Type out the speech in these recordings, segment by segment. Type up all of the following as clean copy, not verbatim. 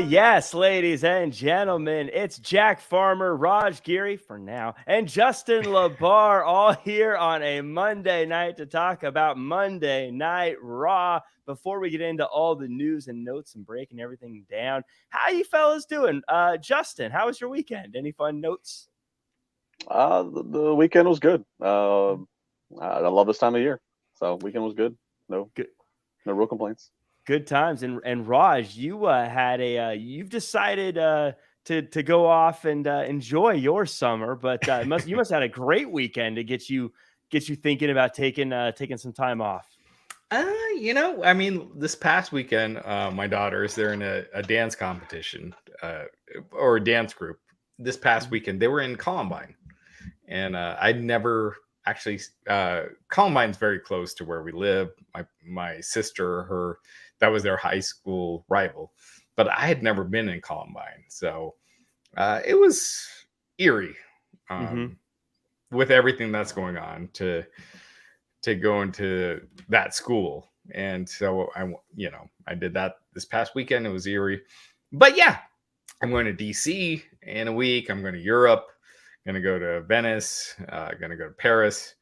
Yes, ladies and gentlemen, it's Jack Farmer, Raj Giri for now, and Justin LaBar all here on a Monday night to talk about Monday Night Raw. Before we get into all the news and notes and breaking everything down, how you fellas doing? Justin, how was your weekend? Any fun notes? The weekend was good. I love this time of year, so weekend was good. No real complaints. Good times. And Raj, you had you've decided to go off and enjoy your summer, but you must have had a great weekend to get you thinking about taking some time off. This past weekend, my daughters, they're in a dance competition or a dance group. This past weekend, they were in Columbine, and I'd never actually. Columbine's very close to where we live. My sister, that was their high school rival, but I had never been in Columbine, so it was eerie with everything that's going on to go into that school. And so I did that this past weekend. It was eerie, but yeah, I'm going to DC in a week. I'm going to Europe, going to go to Venice, going to go to Paris.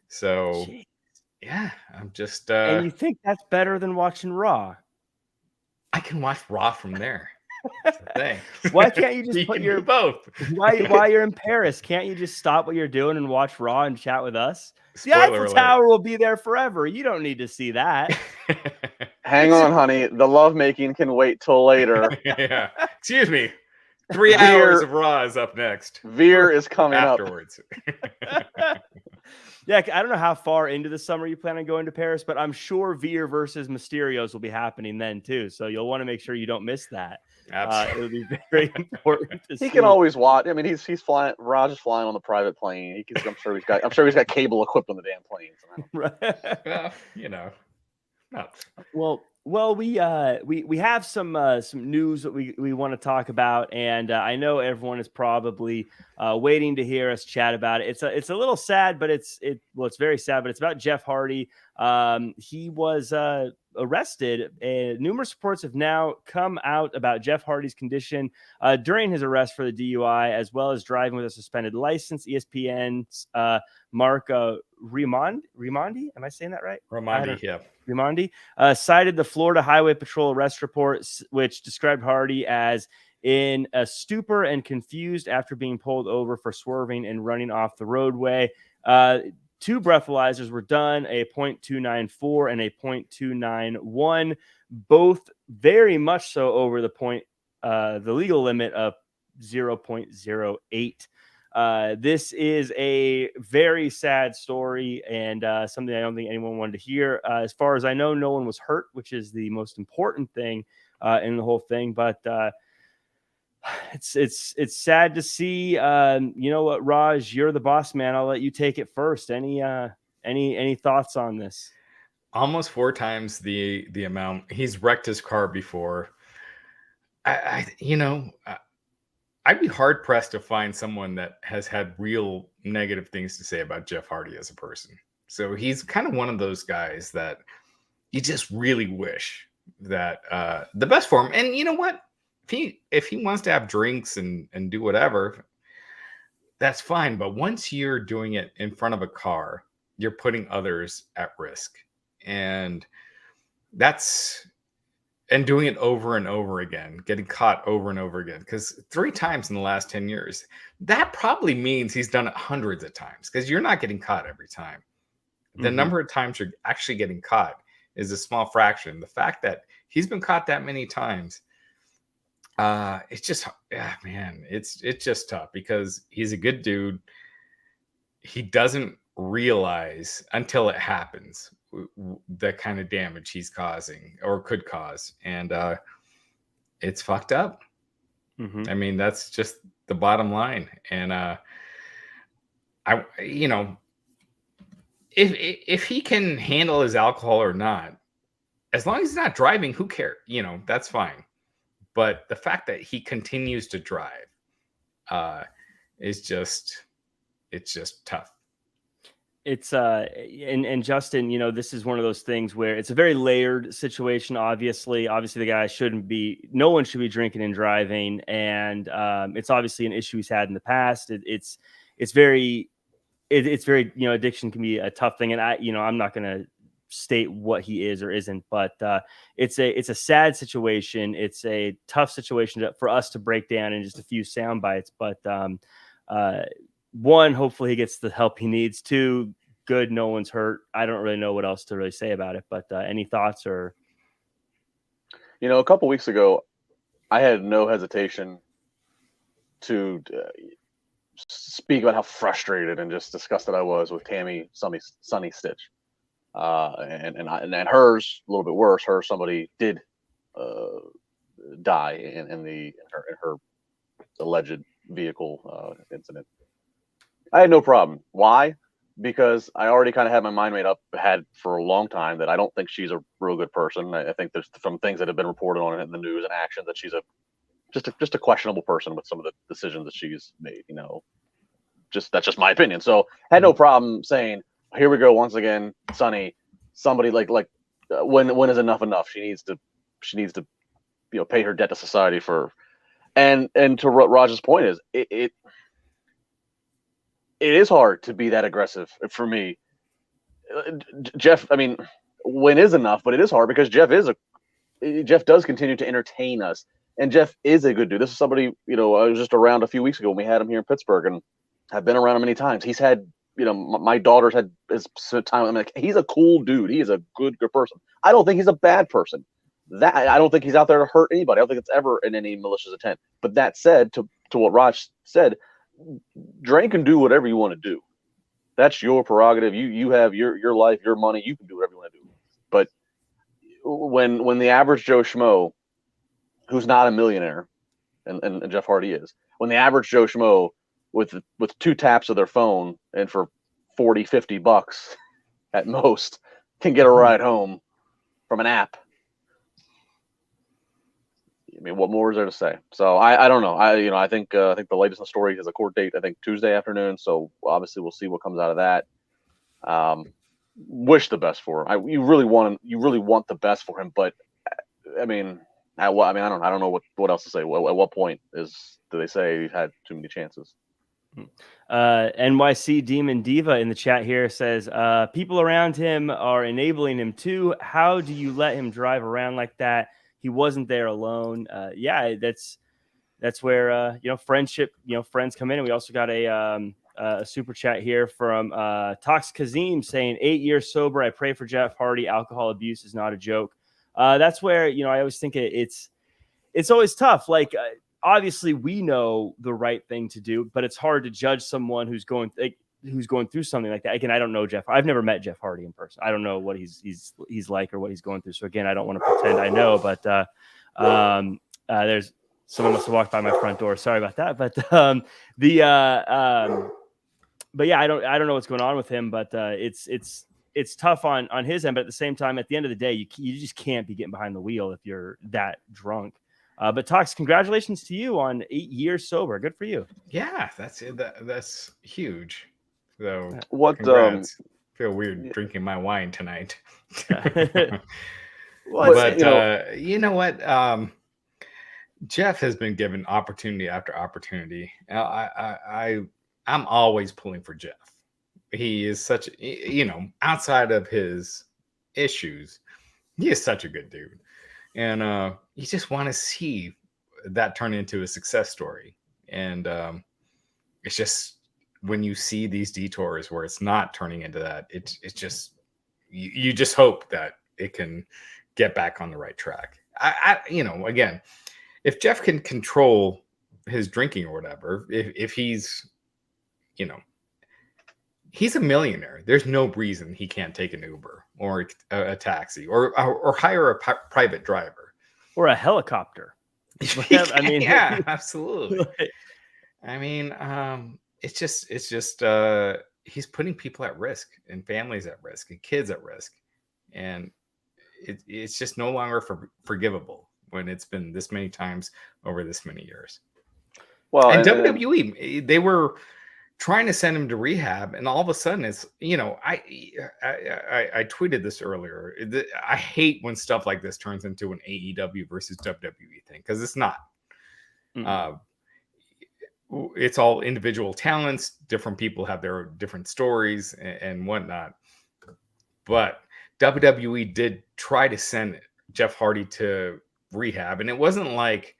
So jeez. Yeah, I'm just and you think that's better than watching Raw? I can watch Raw from there. That's the thing. Why can't you just do both? While you're in Paris, can't you just stop what you're doing and watch Raw and chat with us? Spoiler the Eiffel alert. Tower will be there forever. You don't need to see that. Hang on, honey. The lovemaking can wait till later. Yeah. Excuse me. 3 hours of Raw is up next. Veer is coming afterwards. Yeah, I don't know how far into the summer you plan on going to Paris, but I'm sure Veer versus Mysterios will be happening then too. So you'll want to make sure you don't miss that. Absolutely. It'll be very important to see. He can always watch. I mean, he's flying. Raj is flying on the private plane. I'm sure he's got cable equipped on the damn plane. Right. Well, we have some news that we want to talk about, and I know everyone is probably waiting to hear us chat about it. It's a little sad, but it's very sad. But it's about Jeff Hardy. He was arrested. Numerous reports have now come out about Jeff Hardy's condition during his arrest for the DUI, as well as driving with a suspended license. ESPN's Mark Raimondi, am I saying that right? Raimondi, yeah. Raimondi cited the Florida Highway Patrol arrest report, which described Hardy as in a stupor and confused after being pulled over for swerving and running off the roadway. 2 breathalyzers were done, a .294 and a .291, both very much so over the legal limit of 0.08. This is a very sad story and something I don't think anyone wanted to hear. As far as I know, no one was hurt, which is the most important thing in the whole thing. But it's sad to see. You know what, Raj? You're the boss man. I'll let you take it first. Any thoughts on this? Almost 4 times the amount. He's wrecked his car before. I'd be hard pressed to find someone that has had real negative things to say about Jeff Hardy as a person. So he's kind of one of those guys that you just really wish that the best for him. And you know what? If he wants to have drinks and do whatever, that's fine. But once you're doing it in front of a car, you're putting others at risk. And doing it over and over again, getting caught over and over again. Because 3 times in the last 10 years, that probably means he's done it hundreds of times, because you're not getting caught every time. The number of times you're actually getting caught is a small fraction. The fact that he's been caught that many times, it's just, it's just tough, because he's a good dude. He doesn't realize until it happens the kind of damage he's causing or could cause, and it's fucked up. I mean, that's just the bottom line. And if he can handle his alcohol or not, as long as he's not driving, who cares? That's fine. But the fact that he continues to drive it's just tough. It's and Justin, you know, this is one of those things where it's a very layered situation. Obviously the guy no one should be drinking and driving, and it's obviously an issue he's had in the past. It's very, you know, addiction can be a tough thing, and I'm not going to state what he is or isn't, but it's a sad situation. It's a tough situation for us to break down in just a few sound bites, but one, hopefully he gets the help he needs. Two, good, no one's hurt. I don't really know what else to really say about it, but any thoughts? Or, you know, a couple weeks ago, I had no hesitation to speak about how frustrated and just disgusted I was with Tammy Sunny Stitch, and hers a little bit worse. Somebody did die in her alleged vehicle incident. I had no problem. Why? Because I already kind of had my mind made up, had for a long time, that I don't think she's a real good person. I think there's, from things that have been reported on in the news and actions, that she's just a questionable person with some of the decisions that she's made. You know, that's just my opinion. So I had no problem saying, here we go once again, Sunny. Somebody like when is enough? She needs to you know, pay her debt to society for, and to Raj's point is it is hard to be that aggressive for me. Jeff, I mean, when is enough? But it is hard because Jeff does continue to entertain us, and Jeff is a good dude. This is somebody, you know, I was just around a few weeks ago when we had him here in Pittsburgh, and I've been around him many times. He's had, you know, my daughter's had his time with him. Like, he's a cool dude. He is a good person. I don't think he's a bad person. I don't think he's out there to hurt anybody. I don't think it's ever in any malicious intent. But that said, to what Raj said, drink and do whatever you want to do. That's your prerogative. You have your life, your money. You can do whatever you want to do. But when the average Joe Schmo, who's not a millionaire, and Jeff Hardy is, when the average Joe Schmo with 2 taps of their phone and for $40-$50 at most can get a ride home from an app, I mean, what more is there to say? So I don't know. I think the latest in the story is a court date, I think Tuesday afternoon. So obviously we'll see what comes out of that. Wish the best for him. You really want the best for him, but I mean, I don't know what else to say. At what point do they say he's had too many chances? NYC Demon Diva in the chat here says, people around him are enabling him too. How do you let him drive around like that? He wasn't there alone. Yeah, that's where you know, friendship, you know, friends come in. And we also got a super chat here from Tox Kazim saying, 8 years sober. I pray for Jeff Hardy. Alcohol abuse is not a joke. That's where, you know, I always think it's always tough. Like, obviously we know the right thing to do, but it's hard to judge someone who's going through something like that. Again, I don't know Jeff. I've never met Jeff Hardy in person. I don't know what he's like or what he's going through. So again, I don't want to pretend I know, but there's someone must have walked by my front door. Sorry about that. But but yeah, I don't know what's going on with him, but it's tough on his end. But at the same time, at the end of the day, you just can't be getting behind the wheel if you're that drunk. But Tox, congratulations to you on 8 years sober. Good for you. Yeah, that's huge. So congrats. Feel weird drinking my wine tonight. Well, but you know what? Jeff has been given opportunity after opportunity. I'm always pulling for Jeff. He is such, you know, outside of his issues, he is such a good dude. And you just want to see that turn into a success story. And it's just, when you see these detours where it's not turning into that, it's just, you just hope that it can get back on the right track. You know, again, if Jeff can control his drinking or whatever, if he's, you know, he's a millionaire. There's no reason he can't take an Uber or a taxi or hire a private driver or a helicopter. I mean, yeah, absolutely. I mean, it's just he's putting people at risk and families at risk and kids at risk, and it's just no longer forgivable when it's been this many times over this many years. Well, and WWE, they were trying to send him to rehab, and all of a sudden it's, I tweeted this earlier. I hate when stuff like this turns into an AEW versus WWE thing, because it's not. It's all individual talents. Different people have their different stories and whatnot. But WWE did try to send Jeff Hardy to rehab, and it wasn't like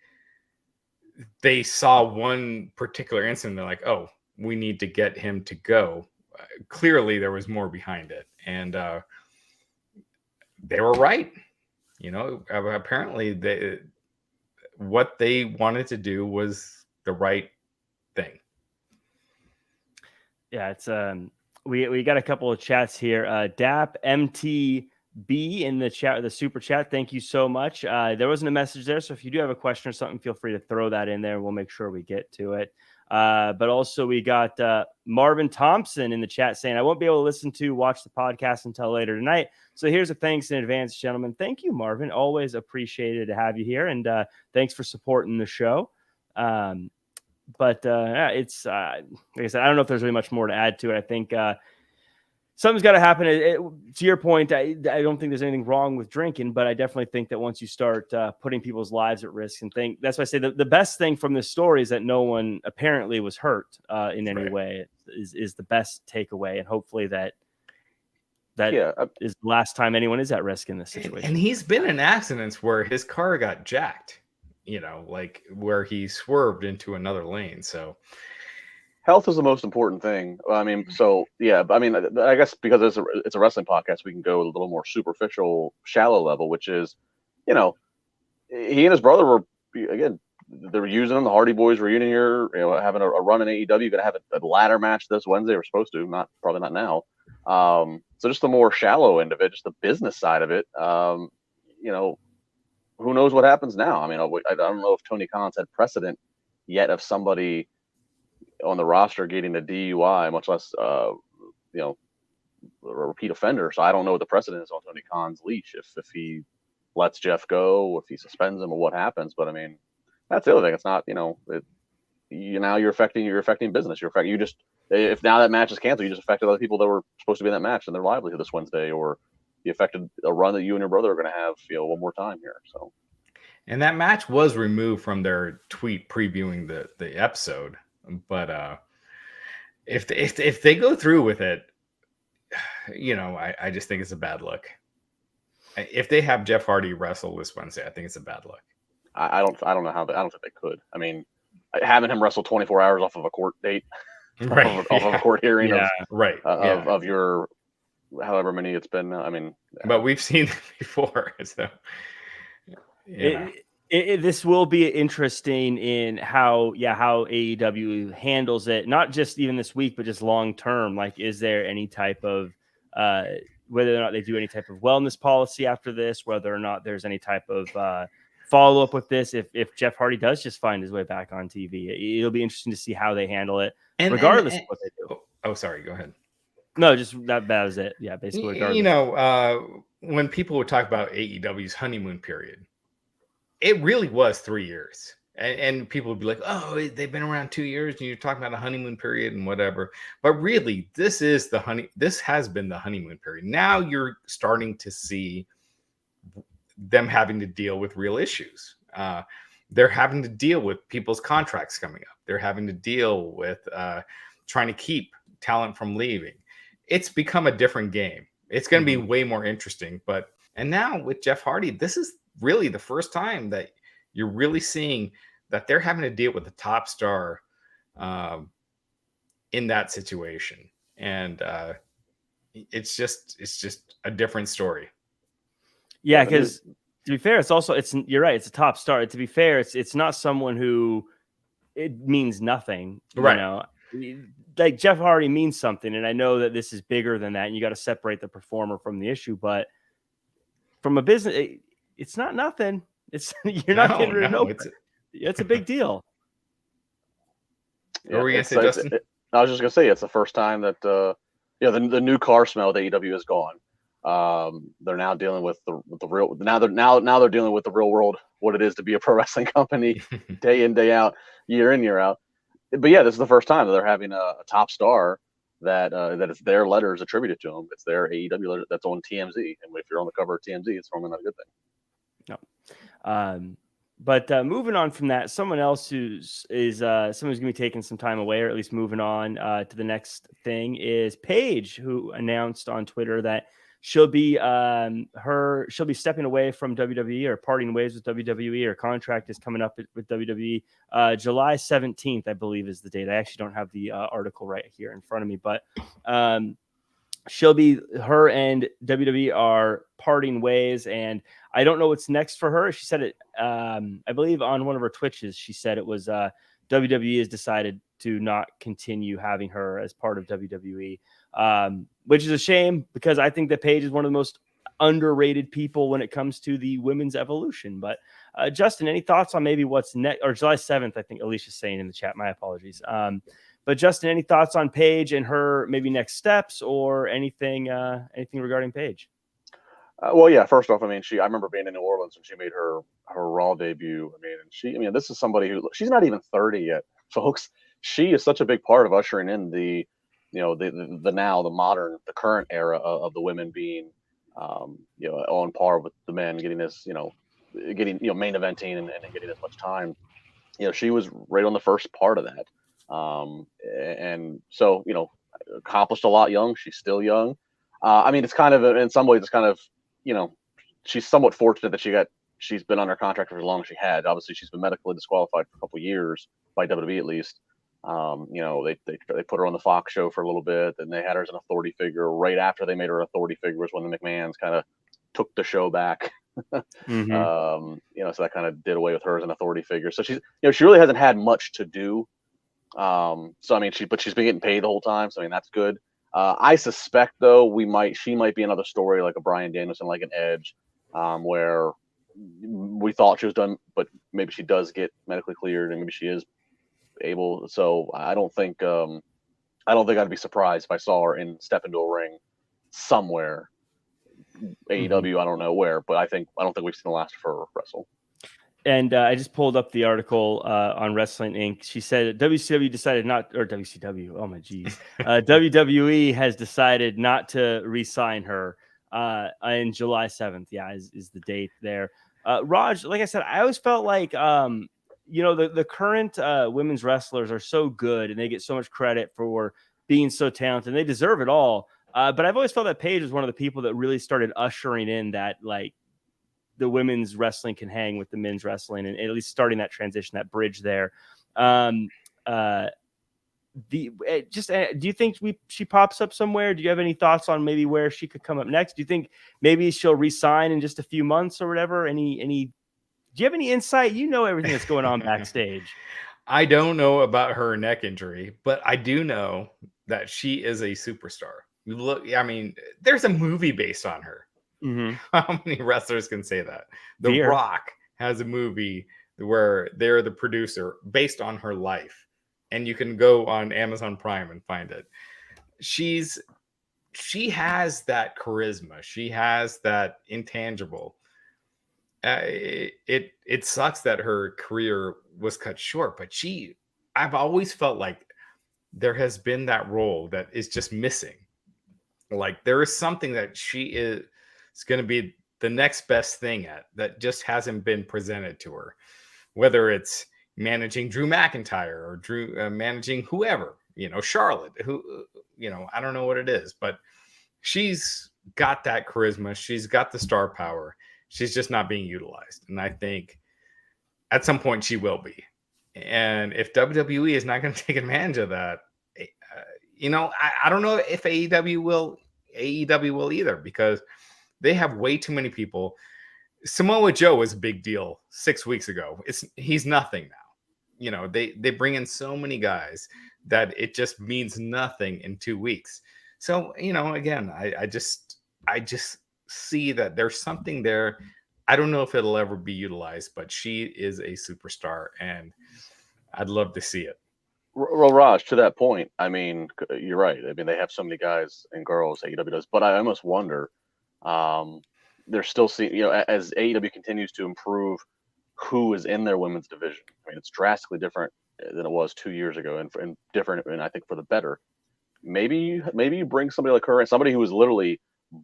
they saw one particular incident. They're like, oh, we need to get him to go. Clearly, there was more behind it, and they were right. Apparently, what they wanted to do was the right thing. Yeah, it's we got a couple of chats here. DAP MTB in the chat, the super chat. Thank you so much. There wasn't a message there, so if you do have a question or something, feel free to throw that in there. We'll make sure we get to it. But also we got Marvin Thompson in the chat saying, I won't be able to watch the podcast until later tonight. So here's a thanks in advance, gentlemen. Thank you, Marvin. Always appreciated to have you here. And thanks for supporting the show. But it's like I said, I don't know if there's really much more to add to it. I think something's got to happen. To your point, I don't think there's anything wrong with drinking, but I definitely think that once you start putting people's lives at risk, and that's why I say the best thing from this story is that no one apparently was hurt in any way is the best takeaway. And hopefully that is the last time anyone is at risk in this situation. And he's been in accidents where his car got jacked, like where he swerved into another lane. So health is the most important thing. I mean, I guess because it's a wrestling podcast, we can go a little more superficial, shallow level, which is, he and his brother were, again, they were using the Hardy Boys reunion here, having a run in AEW. Going to have a ladder match this Wednesday. We're supposed to, probably not now. So just the more shallow end of it, just the business side of it, who knows what happens now? I mean, I don't know if Tony Khan's had precedent yet of somebody on the roster getting a DUI, much less, a repeat offender. So I don't know what the precedent is on Tony Khan's leash, if he lets Jeff go, if he suspends him, or what happens. But I mean, that's the other thing. It's not, you're affecting business. If now that match is canceled, you just affected other people that were supposed to be in that match and their livelihood this Wednesday, or you affected a run that you and your brother are going to have, one more time here. So, and that match was removed from their tweet previewing the episode. But if they go through with it, I just think it's a bad look. If they have Jeff Hardy wrestle this Wednesday, I think it's a bad look. I don't know how. I don't think they could. I mean, having him wrestle 24 hours off of a court date, off of a court hearing, of your however many it's been. I mean, but we've seen it before, so. This will be interesting in how AEW handles it, not just even this week, but just long term. Like, is there any type of whether or not they do any type of wellness policy after this, whether or not there's any type of follow up with this, if Jeff Hardy does just find his way back on TV, it'll be interesting to see how they handle it, regardless of what they do. Oh, sorry, go ahead. No, just that was it. Yeah, basically. When people would talk about AEW's honeymoon period, it really was 3 years. And people would be like, oh, they've been around 2 years and you're talking about a honeymoon period and whatever. But really, this has been the honeymoon period. Now you're starting to see them having to deal with real issues. They're having to deal with people's contracts coming up. They're having to deal with trying to keep talent from leaving. It's become a different game. It's going to be way more interesting. And now with Jeff Hardy, this is really the first time that you're really seeing that they're having to deal with the top star in that situation. And it's just a different story. Yeah, because to be fair, you're right. It's a top star. To be fair, it's not someone who it means nothing. Right. Like Jeff Hardy means something, and I know that this is bigger than that. And you got to separate the performer from the issue, but from a business, it's not nothing. You're not getting rid of no. It's a big deal. What were you gonna say, Justin? I was just gonna say it's the first time that the new car smell of AEW is gone. They're now dealing with the real. Now they're dealing with the real world, what it is to be a pro wrestling company, day in, day out, year in, year out. but yeah, this is the first time that they're having a top star that it's their letters attributed to them. It's their AEW letter that's on TMZ, and if you're on the cover of TMZ, it's normally not a good thing. No. But moving on from that, someone else someone's going to be taking some time away, or at least moving on to the next thing, is Paige, who announced on Twitter that she'll be stepping away from WWE or parting ways with WWE. Her contract is coming up with WWE July 17th, I believe, is the date. I actually don't have the article right here in front of me, but her and WWE are parting ways, and I don't know what's next for her. She said it, I believe on one of her Twitches, she said it was WWE has decided to not continue having her as part of WWE, which is a shame because I think that Paige is one of the most underrated people when it comes to the women's evolution. But Justin, any thoughts on maybe what's next? Or July 7th, I think Alicia's saying in the chat. My apologies. But Justin, any thoughts on Paige and her maybe next steps or anything regarding Paige? Well, yeah. First off, I mean, I remember being in New Orleans when she made her Raw debut. I mean, this is somebody who she's not even 30 yet, folks. She is such a big part of ushering in the current era of the women being, on par with the men, getting this, main eventing and getting as much time. She was right on the first part of that. And so, accomplished a lot young. She's still young. I mean, it's kind of, in some ways, it's kind of, she's somewhat fortunate that she's been under contract for as long as she had. Obviously, she's been medically disqualified for a couple of years by WWE at least. They put her on the Fox show for a little bit, and they had her as an authority figure. Right after they made her an authority figure was when the McMahons kind of took the show back. Mm-hmm. So that kind of did away with her as an authority figure. So she's, she really hasn't had much to do. So I mean, she's been getting paid the whole time. So I mean, that's good. I suspect though she might be another story like a Bryan Danielson, like an Edge, where we thought she was done, but maybe she does get medically cleared and maybe she is able. So I don't think I'd be surprised if I saw her step into a ring somewhere. AEW, I don't know where, but I don't think we've seen the last of her wrestle. And I just pulled up the article on Wrestling Inc. She said WCW decided not, or WCW, oh my geez, WWE has decided not to re-sign her in July 7th. Yeah, is the date there. Raj, like I said, I always felt like, the current women's wrestlers are so good and they get so much credit for being so talented and they deserve it all. But I've always felt that Paige was one of the people that really started ushering in that, like, the women's wrestling can hang with the men's wrestling, and at least starting that transition, that bridge there. Do you think she pops up somewhere? Do you have any thoughts on maybe where she could come up next? Do you think maybe she'll resign in just a few months or whatever? Do you have any insight? You know everything that's going on backstage. I don't know about her neck injury, but I do know that she is a superstar. I mean, there's a movie based on her. Mm-hmm. How many wrestlers can say that? The Rock has a movie where they're the producer based on her life, and you can go on Amazon Prime and find it. She has that charisma. She has that intangible. It sucks that her career was cut short, but I've always felt like there has been that role that is just missing. Like there is something that she is going to be the next best thing at that just hasn't been presented to her, whether it's managing Drew McIntyre or managing whoever, Charlotte, who, I don't know what it is, but she's got that charisma. She's got the star power. She's just not being utilized. And I think at some point she will be. And if WWE is not going to take advantage of that, I don't know if AEW will either, because they have way too many people. Samoa Joe was a big deal 6 weeks ago. He's nothing now. They bring in so many guys that it just means nothing in 2 weeks. So, again, I just see that there's something there. I don't know if it'll ever be utilized, but she is a superstar and I'd love to see it. Well, Raj, to that point, I mean, you're right. I mean, they have so many guys and girls AEW does, but I almost wonder, they're still seeing, as AEW continues to improve who is in their women's division. I mean, it's drastically different than it was 2 years ago, and different, and I think for the better. Maybe you bring somebody like her, and somebody who was literally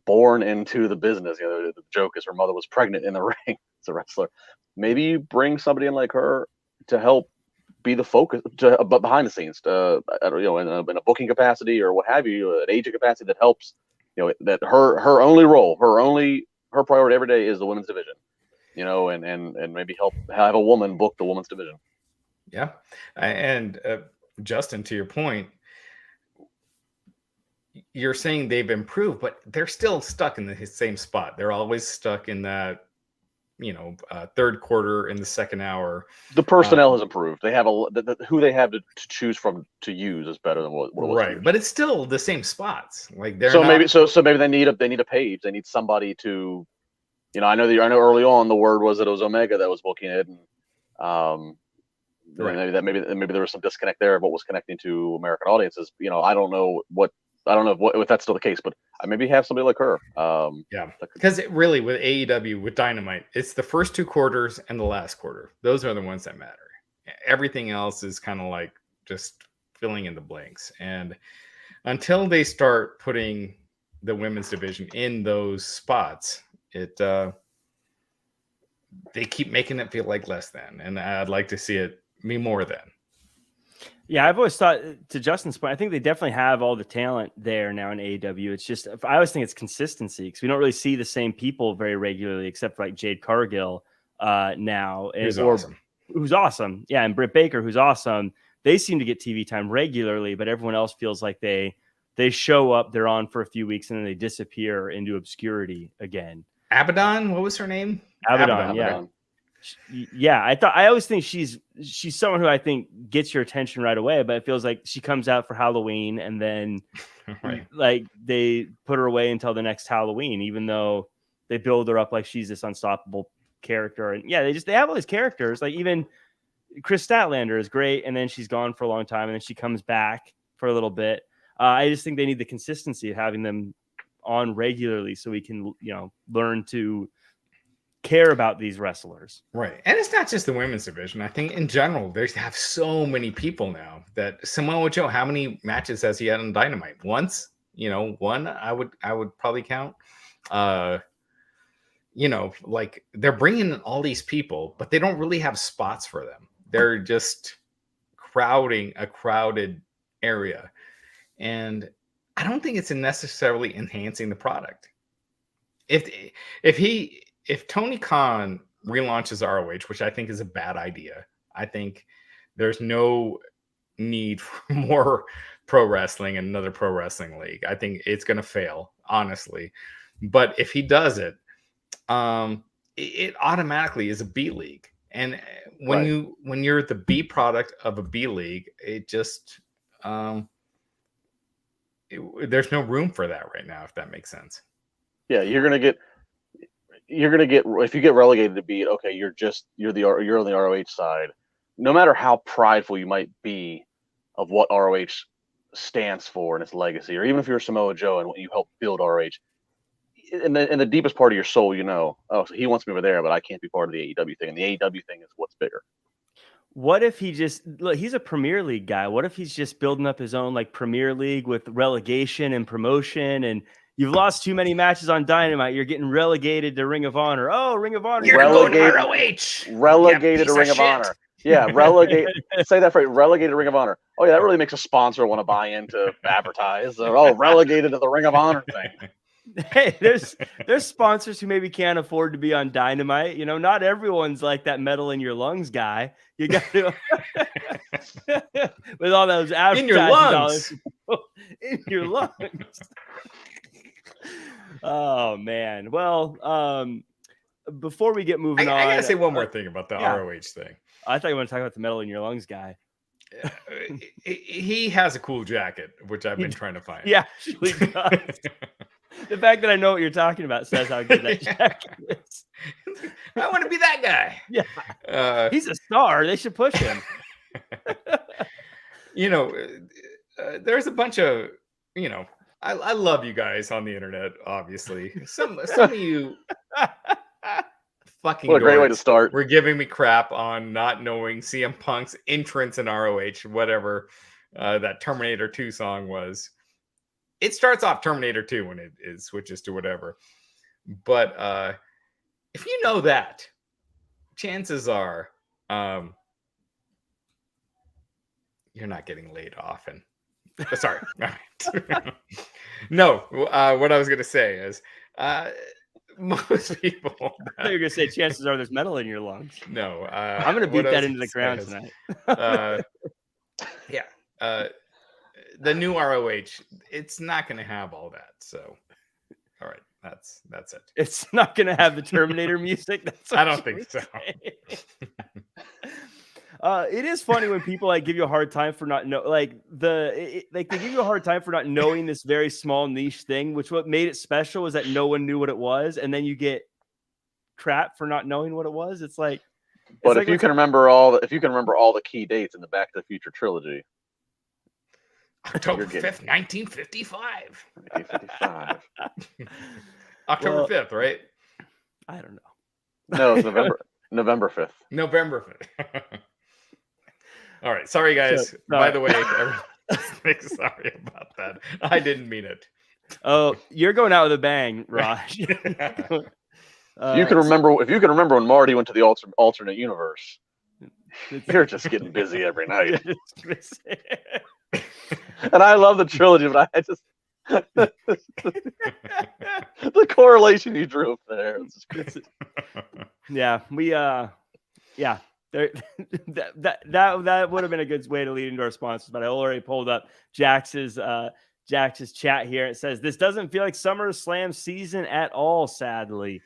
born into the business. The joke is her mother was pregnant in the ring as a wrestler. Maybe you bring somebody in like her to help be the focus, but behind the scenes, in a booking capacity or what have you, an agent capacity that helps. That her only role, her priority every day is the women's division. And maybe help have a woman book the women's division. Yeah, and Justin, to your point, you're saying they've improved, but they're still stuck in the same spot. They're always stuck in that, third quarter in the second hour. The personnel has improved. They have who they have to choose from to use is better than what it was. Right, but it's still the same spots. Like they're maybe they need a Paige. They need somebody to, I know early on the word was that it was Omega that was booking it, and right. maybe there was some disconnect there of what was connecting to American audiences. I don't know if that's still the case, but I maybe have somebody like her. Because it really, with AEW, with Dynamite, it's the first 2 quarters and the last quarter. Those are the ones that matter. Everything else is kind of like just filling in the blanks. And until they start putting the women's division in those spots, they keep making it feel like less than. And I'd like to see it be more than. Yeah, I've always thought, to Justin's point, I think they definitely have all the talent there now in AEW. It's just, I always think it's consistency, because we don't really see the same people very regularly, except for like Jade Cargill now. Who's awesome. Yeah, and Britt Baker, who's awesome. They seem to get TV time regularly, but everyone else feels like they show up, they're on for a few weeks, and then they disappear into obscurity again. Abaddon, what was her name? Abaddon. Yeah. Yeah, I always think she's someone who I think gets your attention right away, but it feels like she comes out for Halloween and then right. like they put her away until the next Halloween, even though they build her up like she's this unstoppable character. And yeah, they have all these characters. Like even Chris Statlander is great, and then she's gone for a long time, and then she comes back for a little bit. I just think they need the consistency of having them on regularly so we can learn to care about these wrestlers. Right. And it's not just the women's division. I think in general, they have so many people now that Samoa Joe, how many matches has he had on Dynamite? Once, one I would probably count. Like they're bringing in all these people, but they don't really have spots for them. They're just crowding a crowded area. And I don't think it's necessarily enhancing the product. If Tony Khan relaunches ROH, which I think is a bad idea, I think there's no need for more pro wrestling and another pro wrestling league. I think it's going to fail, honestly. But if he does it, it automatically is a B league. And when you're the B product of a B league, it just there's no room for that right now, if that makes sense. Yeah, you're gonna get if you get relegated to B, okay, you're on the ROH side. No matter how prideful you might be of what ROH stands for and its legacy, or even if you're Samoa Joe and what you helped build ROH, in the deepest part of your soul, so he wants me over there, but I can't be part of the AEW thing. And the AEW thing is what's bigger. What if he's a Premier League guy. What if he's just building up his own like Premier League with relegation and promotion, and you've lost too many matches on Dynamite, you're getting relegated to Ring of Honor. Oh, Ring of Honor. You're relegated to ROH. Relegated to Ring of Honor. Yeah, say that phrase, relegated to Ring of Honor. Oh yeah, that really makes a sponsor want to buy into advertise. Relegated to the Ring of Honor thing. Hey, there's sponsors who maybe can't afford to be on Dynamite. Not everyone's like that metal in your lungs guy. You got to with all those advertising in your lungs. In your lungs. Oh man. Well, before we get moving on, I gotta say one more thing about the ROH thing. I thought you want to talk about the metal in your lungs guy. He has a cool jacket, which I've been trying to find. Yeah, actually does. The fact that I know what you're talking about says how good that jacket is. I want to be that guy. Yeah. He's a star. They should push him. There's a bunch of, I love you guys on the internet, obviously. Some of you fucking What a great way to dorks start. were giving me crap on not knowing CM Punk's entrance in ROH, whatever that Terminator 2 song was. It starts off Terminator 2 when it switches to whatever. But if you know that, chances are you're not getting laid often. Sorry. All right. No, what I was going to say is most people. I thought you were going to say chances are there's metal in your lungs. No. I'm going to beat that into the ground tonight. The new ROH, it's not going to have all that. So, all right. That's it. It's not going to have the Terminator music. That's I don't think so. It is funny when people like give you a hard time for not they give you a hard time for not knowing this very small niche thing, which what made it special was that no one knew what it was, and then you get crap for not knowing what it was. It's like, but if you can remember all the key dates in the Back to the Future trilogy, October 5th, 1955. 1955. October 5th, right? I don't know. No, it's November 5th. November 5th. All right. Sorry, guys. By the way, sorry about that. I didn't mean it. Oh, you're going out with a bang, Raj. If you can remember when Marty went to the alternate universe, you're just getting busy every night. And I love the trilogy, but I just the correlation you drew up there. Yeah, that would have been a good way to lead into our sponsors, but I already pulled up Jax's chat here. It says this doesn't feel like SummerSlam season at all, sadly.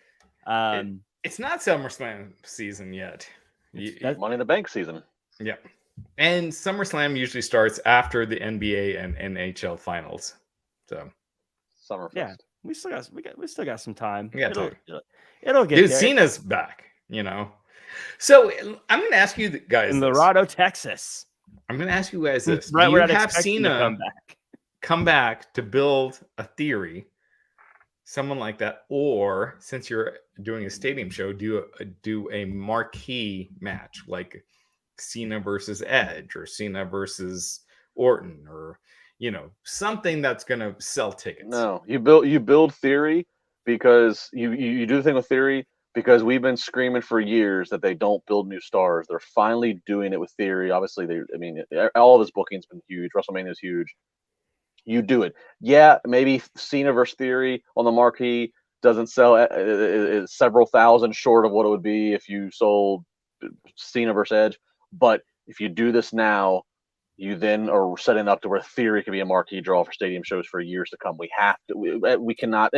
It's not SummerSlam season yet. That's Money in the Bank season. Yeah. And SummerSlam usually starts after the NBA and NHL finals. So Summerfest. Yeah, we still got some time. It'll get Dude, there. Cena's back, So I'm going to ask you guys in Laredo, Texas. I'm going to ask you guys this. Right, do you have Cena come back to build a theory, someone like that, or since you're doing a stadium show, do a marquee match like Cena versus Edge or Cena versus Orton or something that's going to sell tickets? No, you build theory because you do the thing with theory because we've been screaming for years that they don't build new stars. They're finally doing it with theory. Obviously, all of his booking's been huge. WrestleMania is huge. You do it. Yeah, maybe Cena versus Theory on the marquee doesn't sell several thousand short of what it would be if you sold Cena versus Edge. But if you do this now, you then are setting up to where Theory can be a marquee draw for stadium shows for years to come. We have to. We cannot.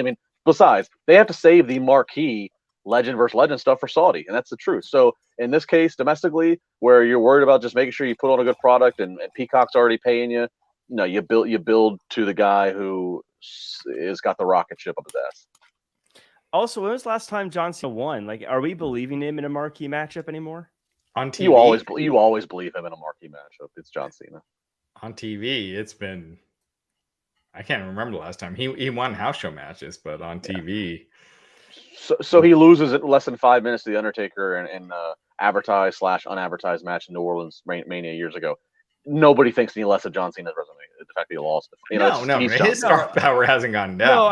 Besides, they have to save the marquee legend versus legend stuff for Saudi, and that's the truth. So in this case, domestically, where you're worried about just making sure you put on a good product and Peacock's already paying you, no, you build to the guy who has got the rocket ship up his ass. Also, when was the last time John Cena won? Like, are we believing him in a marquee matchup anymore? On TV, you always believe him in a marquee matchup. It's John Cena. On TV, it's been. I can't remember the last time he won house show matches, but on TV. So he loses in less than 5 minutes to the Undertaker in advertised / unadvertised match in New Orleans Mania years ago. Nobody thinks any less of John Cena's resume. The fact that he lost. His star power hasn't gone down. No,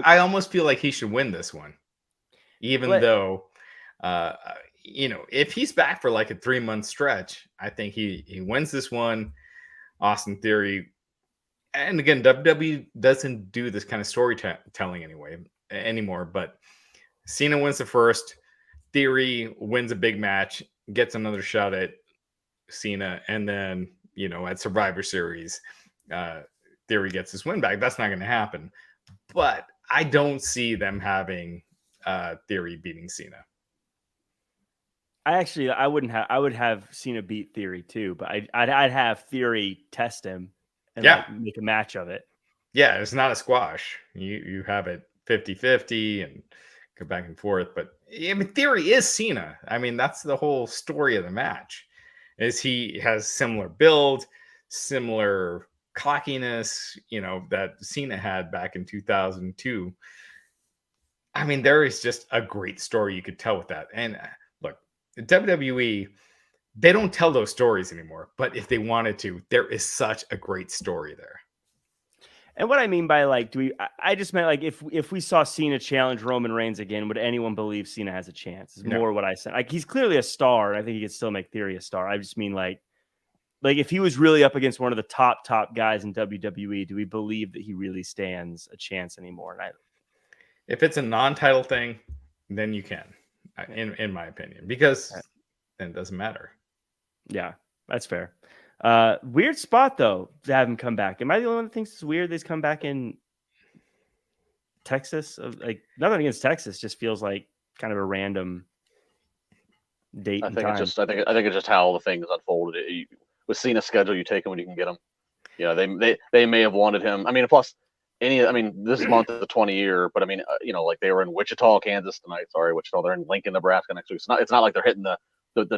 I almost feel like he should win this one, even though, if he's back for like a 3-month stretch, I think he wins this one. Austin Theory, and again, WWE doesn't do this kind of storytelling anymore. But Cena wins the first. Theory wins a big match, gets another shot at Cena, and then at Survivor Series, Theory gets his win back. That's not going to happen. But I don't see them having Theory beating Cena. I would have Cena beat Theory too, but I'd have Theory test him and make a match of it. Yeah, it's not a squash. You have it 50-50 and go back and forth. But Theory is Cena. That's the whole story of the match. Is he has similar build, similar cockiness, that Cena had back in 2002. I mean, there is just a great story you could tell with that. And look, WWE, they don't tell those stories anymore. But if they wanted to, there is such a great story there. And what I mean by like, I just meant like if we saw Cena challenge Roman Reigns again, would anyone believe Cena has a chance? Is more what I said. Like he's clearly a star, and I think he could still make Theory a star. I just mean like if he was really up against one of the top guys in WWE, do we believe that he really stands a chance anymore? And if it's a non-title thing, then you can, in my opinion, because then it doesn't matter. Yeah, that's fair. Weird spot though to have him come back. Am I the only one that thinks it's weird that he's come back in Texas? Like nothing against Texas, just feels like kind of a random date. I think it's just how the things unfolded. With Cena's schedule, you take him when you can get him. You know, they may have wanted him. I mean, plus this month is the 20-year, but I mean, like they were in Wichita, Kansas tonight. Sorry, Wichita. They're in Lincoln, Nebraska next week. It's not like they're hitting the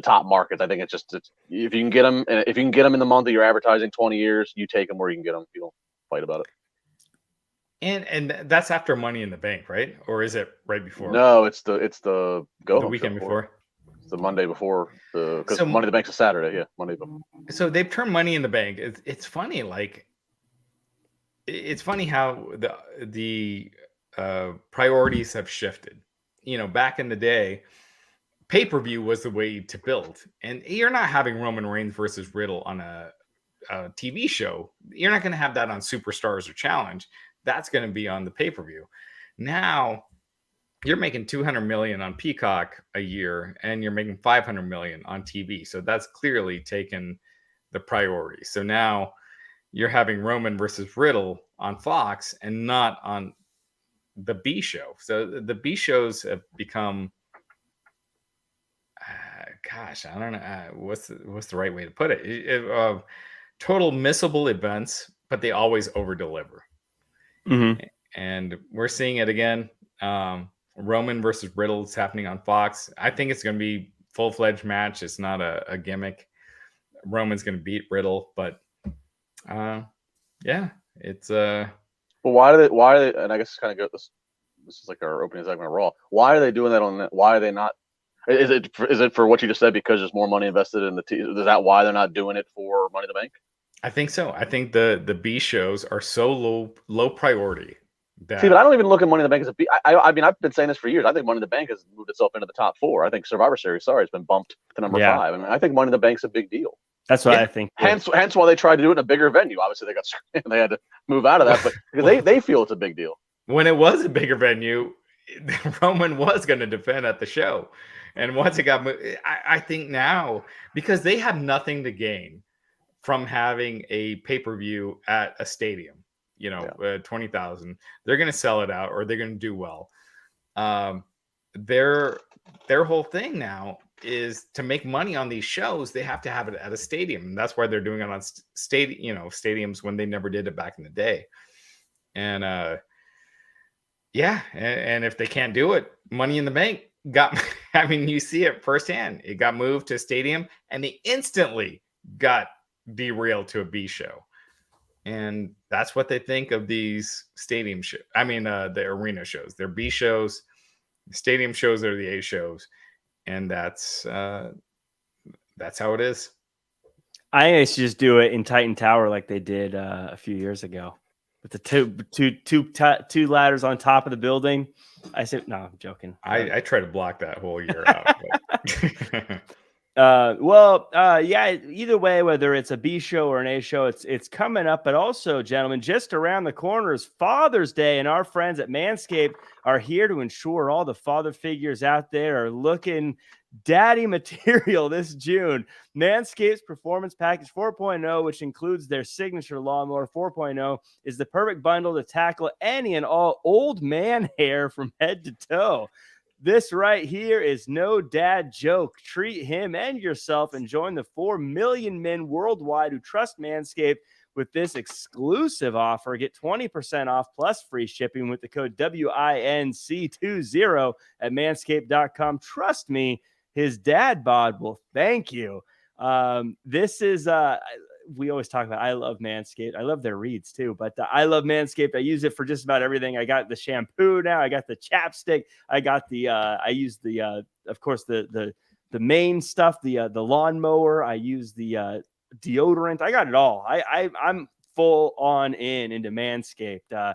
top markets. I think it's if you can get them, and if you can get them in the month that you're advertising 20 years, you take them where you can get them. You don't fight about it. And that's after Money in the Bank, right? Or is it right before? No, it's the weekend before. It's the Monday before because Money in the Bank's a Saturday. Yeah, Monday before. So they've turned Money in the Bank. It's funny, like it's funny how the priorities have shifted. You know, back in the day, pay-per-view was the way to build, and you're not having Roman Reigns versus Riddle on a TV show. You're not going to have that on Superstars or Challenge. That's going to be on the pay-per-view. Now you're making $200 million on Peacock a year, and you're making $500 million on TV. So that's clearly taken the priority. So now you're having Roman versus Riddle on Fox and not on the B show. So the B shows have become, I don't know what's the right way to put it. Total missable events, but they always over deliver. Mm-hmm. And we're seeing it again. Roman versus Riddle is happening on Fox. I think it's going to be full-fledged match. It's not a gimmick. Roman's going to beat Riddle, but it's Well, why are they? And I guess it's kind of good. This is like our opening segment of Raw. Why are they doing that on that? Why are they not? Is it for what you just said because there's more money invested in the team? Is that why they're not doing it for Money in the Bank? I think so. I think the B shows are so low priority. See, but I don't even look at Money in the Bank as a B. I mean, I've been saying this for years. I think Money in the Bank has moved itself into the top 4. I think Survivor Series, has been bumped to number 5. I mean, I think Money in the Bank's a big deal. That's what I think. Hence why they tried to do it in a bigger venue. Obviously, they had to move out of that, but because they feel it's a big deal. When it was a bigger venue, Roman was going to defend at the show, and once it got moved, I think now because they have nothing to gain from having a pay-per-view at a stadium. 20,000. They're going to sell it out, or they're going to do well. Their whole thing now is to make money on these shows. They have to have it at a stadium, and that's why they're doing it on stadiums when they never did it back in the day. And and if they can't do it, Money in the Bank got. I mean, you see it firsthand. It got moved to a stadium, and they instantly got derailed to a B show. And that's what they think of these stadium shows. I mean, the arena shows. They're B shows. Stadium shows are the A shows. And that's how it is. I used to just do it in Titan Tower like they did a few years ago. With the two ladders on top of the building. I said, no, I'm joking. I try to block that whole year out. Either way, whether it's a B show or an A show, it's coming up. But also, gentlemen, just around the corner is Father's Day, and our friends at Manscaped are here to ensure all the father figures out there are looking daddy material this June. Manscaped's Performance Package 4.0, which includes their signature lawnmower 4.0, is the perfect bundle to tackle any and all old man hair from head to toe. This right here is no dad joke. Treat him and yourself and join the 4 million men worldwide who trust Manscaped with this exclusive offer. Get 20% off plus free shipping with the code WINC20 at manscaped.com. Trust me, his dad bod will thank you. This is we always talk about, I love Manscaped. I love their reads too, but I love Manscaped. I use it for just about everything. I got the shampoo now. I got the chapstick. I got the, I use the, of course, the main stuff, the lawnmower. I use the deodorant. I got it all. I'm full on into Manscaped.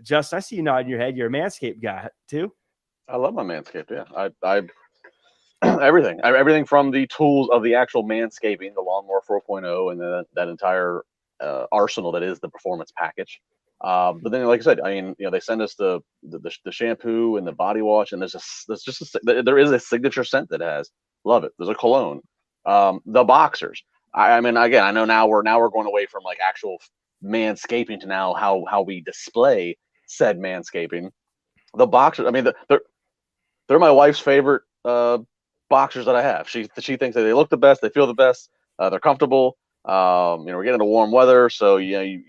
Justin, I see you nodding your head. You're a Manscaped guy too. I love my Manscaped. Yeah, I everything from the tools of the actual manscaping, the Lawnmower 4.0, and then that entire arsenal that is the performance package. But then, like I said, I mean, they send us the shampoo and the body wash, and there is a signature scent that has. Love it. There's a cologne. The boxers. I mean, again, I know now we're going away from like actual manscaping to now how we display said manscaping. The boxers. I mean, they're my wife's favorite boxers that I have. She thinks that they look the best, they feel the best, they're comfortable. We're getting into warm weather, so you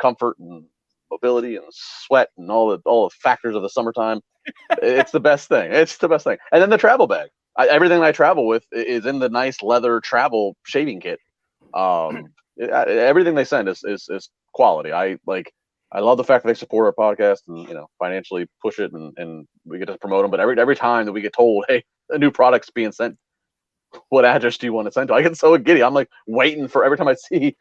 comfort and mobility and sweat and all the factors of the summertime. It's the best thing. It's the best thing. And then the travel bag. Everything I travel with is in the nice leather travel shaving kit. Everything they send is quality. I love the fact that they support our podcast and financially push it and we get to promote them. But every time that we get told, hey, a new product's being sent, what address do you want to send to? I get so giddy. I'm like waiting for every time I see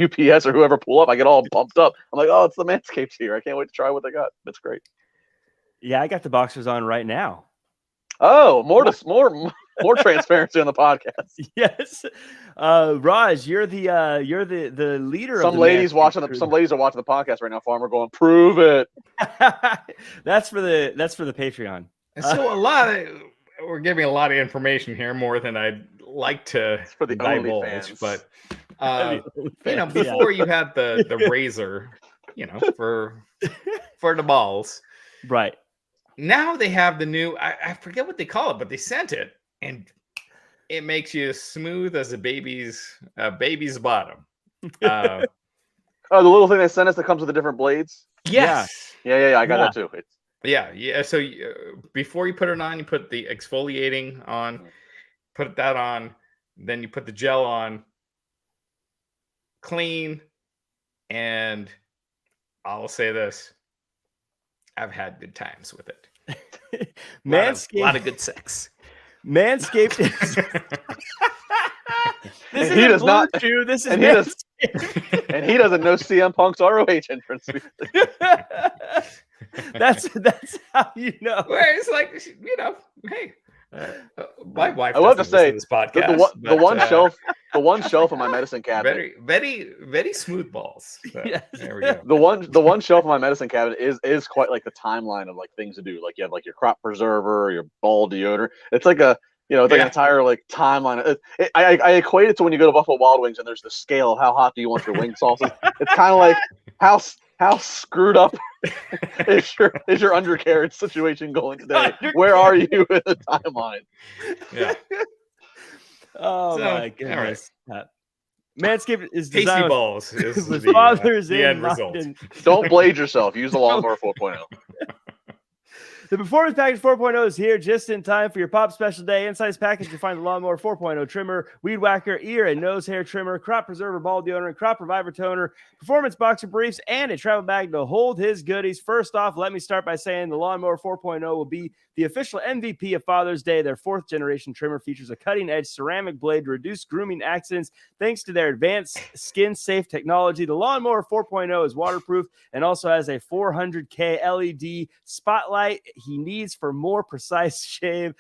UPS or whoever pull up, I get all pumped up. I'm like, oh, it's the Manscaped here. I can't wait to try what they got. That's great. Yeah, I got the boxers on right now. Oh, more transparency on the podcast. Yes, Raj, you're the leader. Some ladies are watching the podcast right now. Farmer going, prove it. That's for the Patreon. So we're giving a lot of information here, more than I'd like to for the divulge. But before you had the razor, for the balls, right? Now they have the new, I forget what they call it, but they sent it, and it makes you as smooth as a baby's bottom. The little thing they sent us that comes with the different blades. Yes. Yeah. I got that too. Yeah. So before you put it on, you put the exfoliating on, put that on, then you put the gel on, clean, and I'll say this. I've had good times with it. Manscaped, a lot of good sex. Manscaped is this and he does not chew. This is and he doesn't know CM Punk's ROH entrance. That's how you know. Where it's like, hey, my wife. I love to say this podcast, the one shelf of my medicine cabinet. Very, very, very smooth balls. So, yes. There we go. The one shelf of my medicine cabinet is quite like the timeline of like things to do. Like you have like your crop preserver, your ball deodorant. It's like an entire like timeline. I equate it to when you go to Buffalo Wild Wings and there's the scale of how hot do you want your wing sauces. It's kind of like how screwed up is your undercarriage situation going today? Where are you in the timeline? Yeah. My goodness. Right. Manscaped is tasty designed balls. With fathers the end result. Don't blade yourself. Use the Lawnmower 4.0. The Performance Package 4.0 is here just in time for your Pop Special Day. Inside this package, you'll find the Lawnmower 4.0 trimmer, weed whacker, ear and nose hair trimmer, crop preserver, ball deodorant, crop reviver toner, performance boxer briefs, and a travel bag to hold his goodies. First off, let me start by saying the Lawnmower 4.0 will be the official MVP of Father's Day. Their 4th generation trimmer features a cutting-edge ceramic blade to reduce grooming accidents thanks to their advanced skin-safe technology. The Lawnmower 4.0 is waterproof and also has a 400K LED spotlight he needs for more precise shave.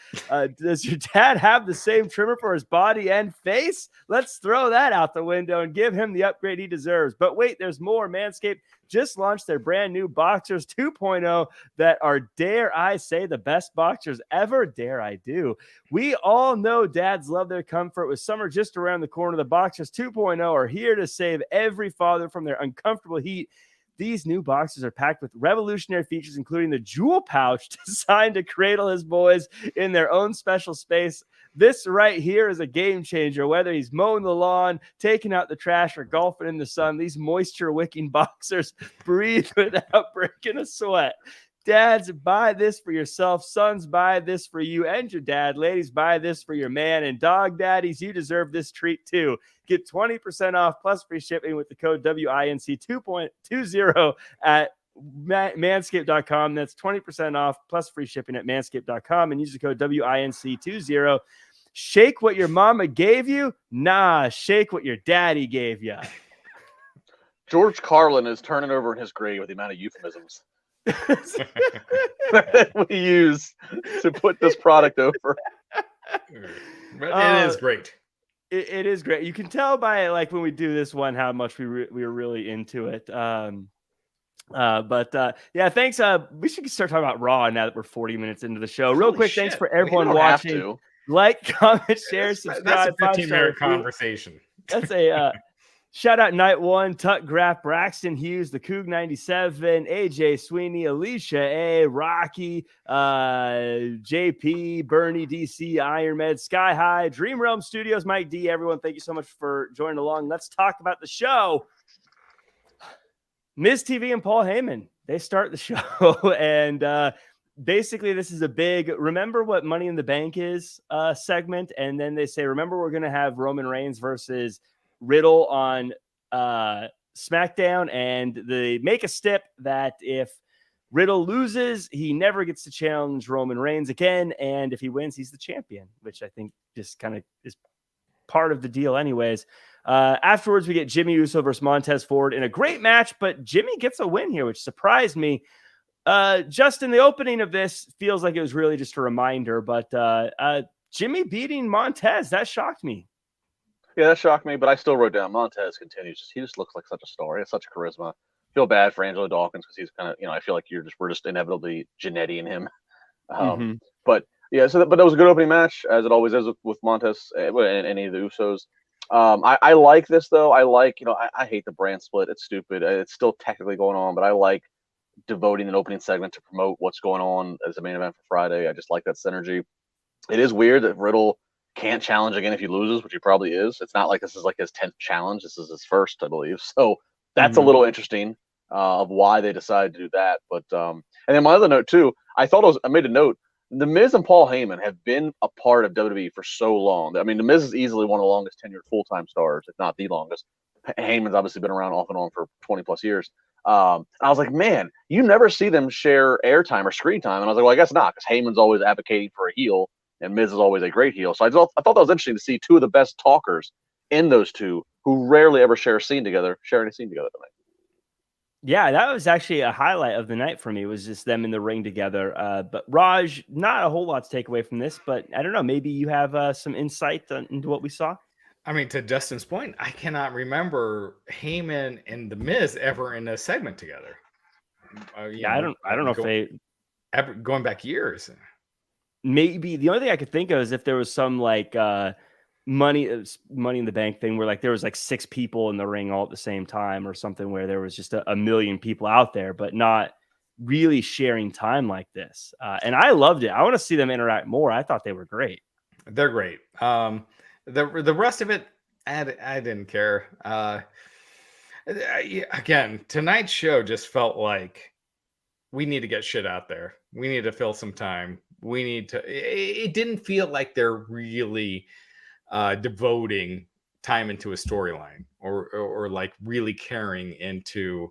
Does your dad have the same trimmer for his body and face? Let's throw that out the window and give him the upgrade he deserves. But wait, there's more. Manscaped just launched their brand new Boxers 2.0 that are, dare I say, the best boxers ever. Dare I do. We all know dads love their comfort. With summer just around the corner, the Boxers 2.0 are here to save every father from their uncomfortable heat. These new boxers are packed with revolutionary features, including the jewel pouch designed to cradle his boys in their own special space. This right here is a game changer. Whether he's mowing the lawn, taking out the trash, or golfing in the sun, these moisture-wicking boxers breathe without breaking a sweat. Dads, buy this for yourself. Sons, buy this for you and your dad. Ladies, buy this for your man. And dog daddies, you deserve this treat too. Get 20% off plus free shipping with the code WINC2.20 at manscaped.com. That's 20% off plus free shipping at manscaped.com, and use the code WINC20. Shake what your mama gave you? Nah, shake what your daddy gave you. George Carlin is turning over in his grave with the amount of euphemisms that we use to put this product over. But it is great. It is great. You can tell by like when we do this one how much we are really into it. Yeah, thanks. We should start talking about Raw now that we're 40 minutes into the show. Real quick, thanks for everyone watching. Like, comment, share, subscribe. That's a 15-minute conversation. That's a shout out Night One, Tuck Graff, Braxton Hughes, the Coog 97, AJ Sweeney, Alicia A, Rocky, JP, Bernie DC, Iron Med, Sky High, Dream Realm Studios, Mike D. Everyone, thank you so much for joining along. Let's talk about the show. Miz TV and Paul Heyman, they start the show, and basically this is a big remember what Money in the Bank is segment, and then they say, remember we're going to have Roman Reigns versus Riddle on SmackDown, and they make a stip that if Riddle loses, he never gets to challenge Roman Reigns again, and if he wins, he's the champion, which I think just kind of is part of the deal anyways. Afterwards, we get Jimmy Uso versus Montez Ford in a great match, but Jimmy gets a win here, which surprised me. Justin, the opening of this feels like it was really just a reminder, but Jimmy beating Montez, that shocked me. Yeah, that shocked me, but I still wrote down Montez continues. He just looks like such a star. He has such charisma. I feel bad for Angelo Dawkins because he's kind of, I feel like we're just inevitably Genetti in him. But yeah, but that was a good opening match, as it always is with Montez and any of the Usos. I like this though. I hate the brand split. It's stupid. It's still technically going on, but I like devoting an opening segment to promote what's going on as a main event for Friday. I just like that synergy. It is weird that Riddle can't challenge again if he loses, which he probably is. It's not like this is like his 10th challenge. This is his first, I believe. So that's a little interesting of why they decided to do that. But and then my other note too, I made a note. The Miz and Paul Heyman have been a part of WWE for so long. I mean, The Miz is easily one of the longest tenured full-time stars, if not the longest. Heyman's obviously been around off and on for 20 plus years. I was like, man, you never see them share airtime or screen time. And I was like, well, I guess not, because Heyman's always advocating for a heel, and Miz is always a great heel. So I thought that was interesting to see two of the best talkers in those two who rarely ever share a scene together, sharing a scene together tonight. Yeah, that was actually a highlight of the night for me, was just them in the ring together. But Raj, not a whole lot to take away from this, but I don't know, maybe you have some insight into what we saw? I mean, to Justin's point, I cannot remember Heyman and The Miz ever in a segment together. I don't know if they ever going back years. Maybe the only thing I could think of is if there was some like money in the bank thing where like there was like 6 people in the ring all at the same time or something, where there was just a million people out there, but not really sharing time like this. And I loved it. I want to see them interact more. I thought they were great. They're great. The rest of it, I didn't care. Again, tonight's show just felt like we need to get shit out there. We need to fill some time. It didn't feel like they're really devoting time into a storyline or like really carrying into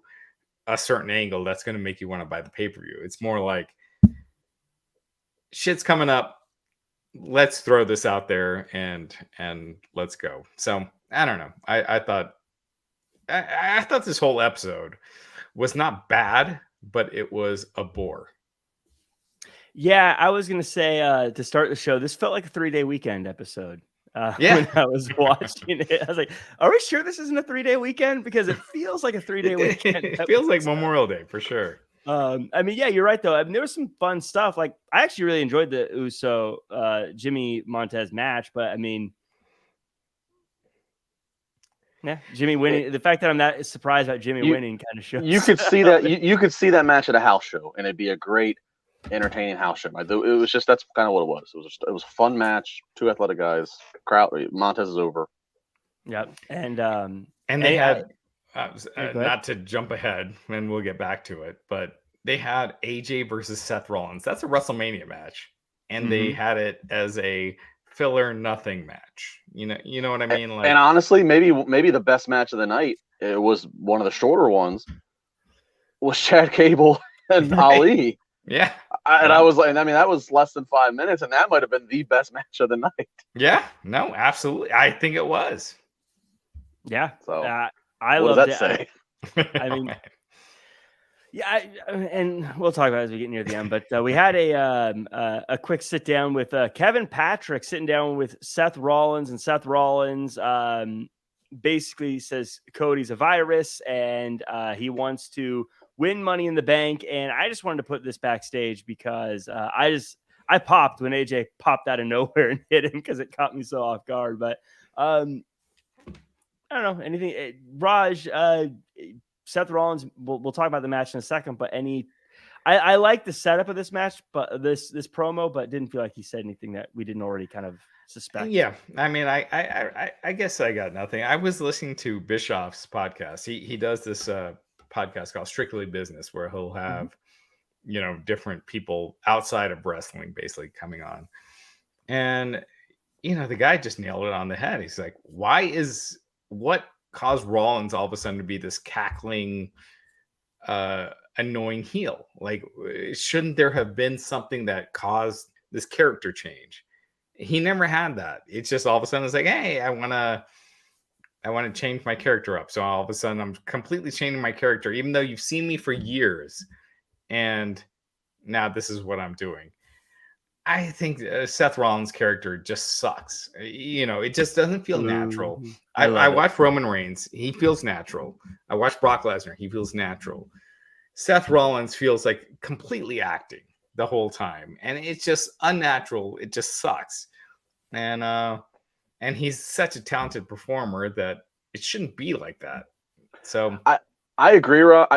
a certain angle that's going to make you want to buy the pay-per-view. It's more like shit's coming up. Let's throw this out there and let's go. So I don't know. I thought this whole episode was not bad, but it was a bore. Yeah, I was going to say to start the show, this felt like a 3-day weekend episode. When I was watching it, I was like, are we sure this isn't a 3-day weekend? Because it feels like a 3-day weekend. It feels like Memorial Day for sure. I mean, yeah, you're right, though. I mean, there was some fun stuff. Like, I actually really enjoyed the Uso Jimmy Montez match, but I mean, yeah, Jimmy winning. The fact that I'm that surprised about Jimmy winning kind of shows. You could see that. You could see that match at a house show, and it'd be a great, entertaining house show. It was just that's kind of what it was. It was a fun match. 2 athletic guys. Crowd. Montez is over. Yep, and they had. Not to jump ahead, and we'll get back to it, but they had AJ versus Seth Rollins. That's a WrestleMania match, and they had it as a filler nothing match. You know what I mean? Like, and honestly, maybe the best match of the night, it was one of the shorter ones, was Chad Gable and Ali. Yeah. I was like, I mean, that was less than 5 minutes, and that might have been the best match of the night. Yeah, no, absolutely. I think it was. Yeah. So I what loved does that it. say? I mean, yeah, and we'll talk about it as we get near the end. But we had a quick sit down with Kevin Patrick, sitting down with Seth Rollins, and Seth Rollins basically says Cody's a virus, and he wants to win Money in the Bank. And I just wanted to put this backstage because I popped when AJ popped out of nowhere and hit him because it caught me so off guard. But I don't know anything. Raj, Seth Rollins, we'll talk about the match in a second, but I like the setup of this match, but this promo, but didn't feel like he said anything that we didn't already kind of suspect. Yeah. I mean, I guess I got nothing. I was listening to Bischoff's podcast. He does this podcast called Strictly Business, where he'll have, different people outside of wrestling basically coming on. And, the guy just nailed it on the head. He's like, what caused Rollins all of a sudden to be this cackling, annoying heel? Like, shouldn't there have been something that caused this character change? He never had that. It's just all of a sudden it's like, hey, I want to change my character up. So all of a sudden I'm completely changing my character, even though you've seen me for years. And now this is what I'm doing. I think Seth Rollins' character just sucks. It just doesn't feel natural. I watch Roman Reigns. He feels natural. I watch Brock Lesnar. He feels natural. Seth Rollins feels like completely acting the whole time. And it's just unnatural. It just sucks. And he's such a talented performer that it shouldn't be like that. So I agree, Rob.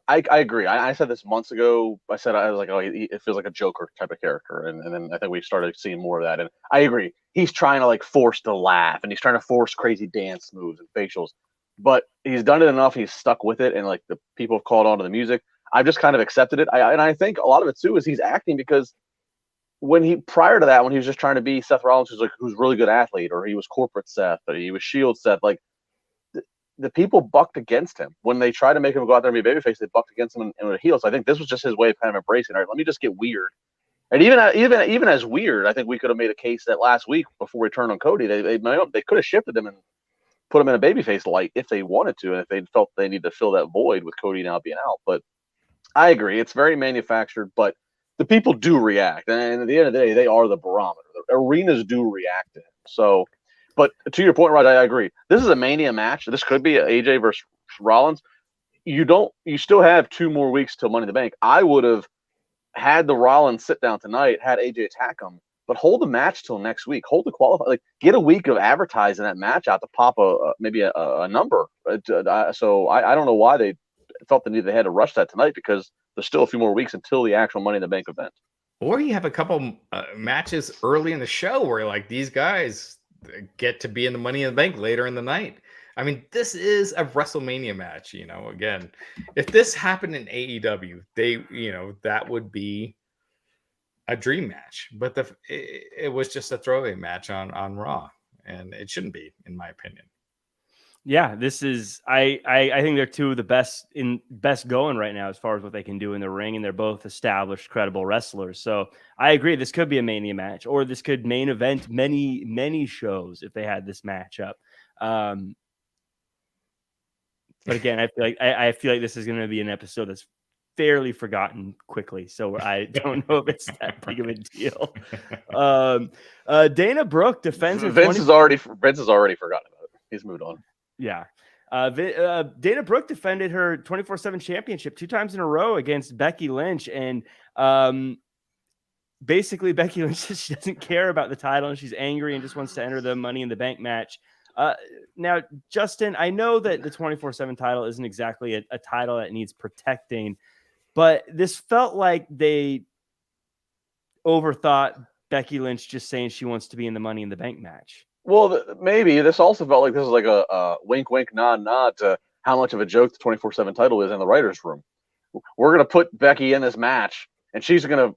I agree. I said this months ago. I was like, oh, it feels like a Joker type of character, and then I think we started seeing more of that. And I agree. He's trying to like force the laugh, and he's trying to force crazy dance moves and facials, but he's done it enough. He's stuck with it, and like the people have called on to the music. I've just kind of accepted it. And I think a lot of it too is he's acting because prior to that, when he was just trying to be Seth Rollins, who's a really good athlete, or he was corporate Seth, or he was Shield Seth, like. The people bucked against him when they tried to make him go out there and be a babyface. They bucked against him and were heel. So I think this was just his way of kind of embracing. All right, let me just get weird. And even as weird, I think we could have made a case that last week before we turned on Cody, they could have shifted him and put him in a babyface light if they wanted to, and if they felt they need to fill that void with Cody now being out. But I agree, it's very manufactured. But the people do react, and at the end of the day, they are the barometer. The arenas do react to him. So. But to your point, Raj, I agree. This is a Mania match. This could be AJ versus Rollins. You still have 2 more weeks till Money in the Bank. I would have had the Rollins sit down tonight, had AJ attack him, but hold the match till next week. Hold the qualify. Like, get a week of advertising that match out to pop maybe a number. So I don't know why they felt the need they had to rush that tonight, because there's still a few more weeks until the actual Money in the Bank event. Or you have a couple matches early in the show where like these guys get to be in the Money in the Bank later in the night. I mean, this is a WrestleMania match, again, if this happened in AEW, that would be a dream match, but it was just a throwaway match on Raw, and it shouldn't be, in my opinion. Yeah, this is I think they're two of the best going right now as far as what they can do in the ring, and they're both established, credible wrestlers. So I agree, this could be a Mania match, or this could main event many shows if they had this matchup. But again, I feel like this is going to be an episode that's fairly forgotten quickly, so I don't know if it's that big of a deal. Dana Brooke defends. Vince has already forgotten about it. He's moved on. Yeah. Dana Brooke defended her 24/7 championship 2 times in a row against Becky Lynch. And basically Becky Lynch says she doesn't care about the title and she's angry and just wants to enter the Money in the Bank match. Now, Justin, I know that the 24/7 title isn't exactly a title that needs protecting, but this felt like they overthought Becky Lynch just saying she wants to be in the Money in the Bank match. Well, maybe this also felt like this was like a wink, wink, nod, nod to how much of a joke the 24/7 title is in the writer's room. we're gonna put Becky in this match, and she's gonna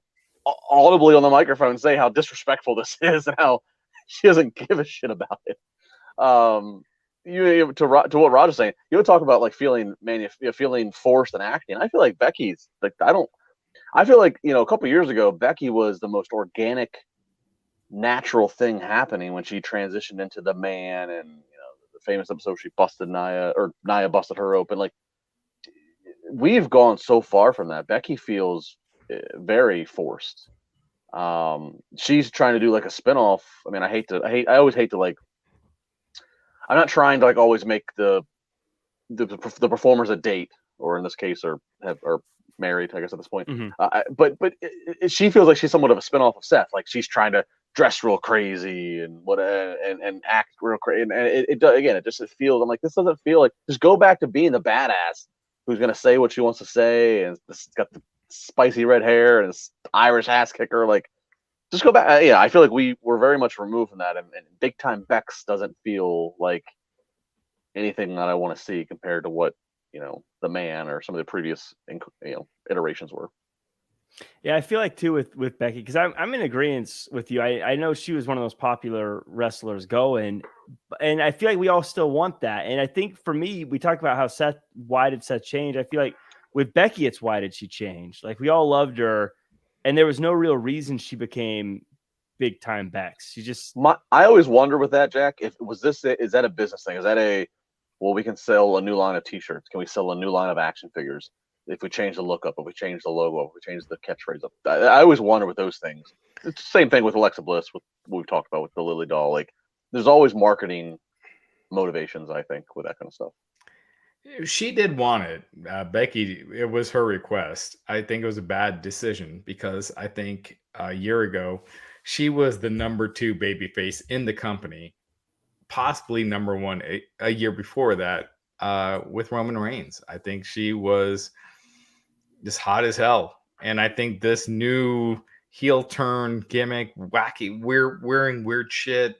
audibly on the microphone say how disrespectful this is and how she doesn't give a shit about it. To what Raj is saying, you would talk about like feeling forced and acting. I feel like Becky's like I feel like a couple years ago Becky was the most organic, natural thing happening when she transitioned into the man, and the famous episode she busted Nia, or Nia busted her open. Like, we've gone so far from that. Becky feels very forced. She's trying to do like a spinoff. I mean, I always hate to like. I'm not trying to like always make the performers a date, or in this case, are married, I guess at this point. Mm-hmm. But she feels like she's somewhat of a spinoff of Seth. Like, she's trying to dress real crazy and act real crazy. And it does, again, it feels. I'm like, this doesn't feel like. Just go back to being the badass who's gonna say what she wants to say, and it's got the spicy red hair and it's Irish ass kicker. Like, just go back. Yeah, I feel like we're very much removed from that, and big time Bex doesn't feel like anything that I want to see compared to what the man or some of the previous iterations were. Yeah, I feel like too with Becky, because I'm in agreement with you. I know she was one of those popular wrestlers going, and I feel like we all still want that. And I think for me, we talked about how why did Seth change? I feel like with Becky, it's why did she change? Like, we all loved her, and there was no real reason she became big time Bex. She just. I always wonder with that, Jack. Is that a business thing? Is that we can sell a new line of T-shirts? Can we sell a new line of action figures? If we change the look up, if we change the logo, if we change the catchphrase up. I always wonder with those things. It's the same thing with Alexa Bliss, with what we've talked about with the Lily doll. Like, there's always marketing motivations, I think, with that kind of stuff. She did want it. Becky, it was her request. I think it was a bad decision, because I think a year ago, she was the number 2 babyface in the company, possibly number 1 a year before that, with Roman Reigns. I think she was just hot as hell. And I think this new heel turn gimmick, wacky, wearing weird shit,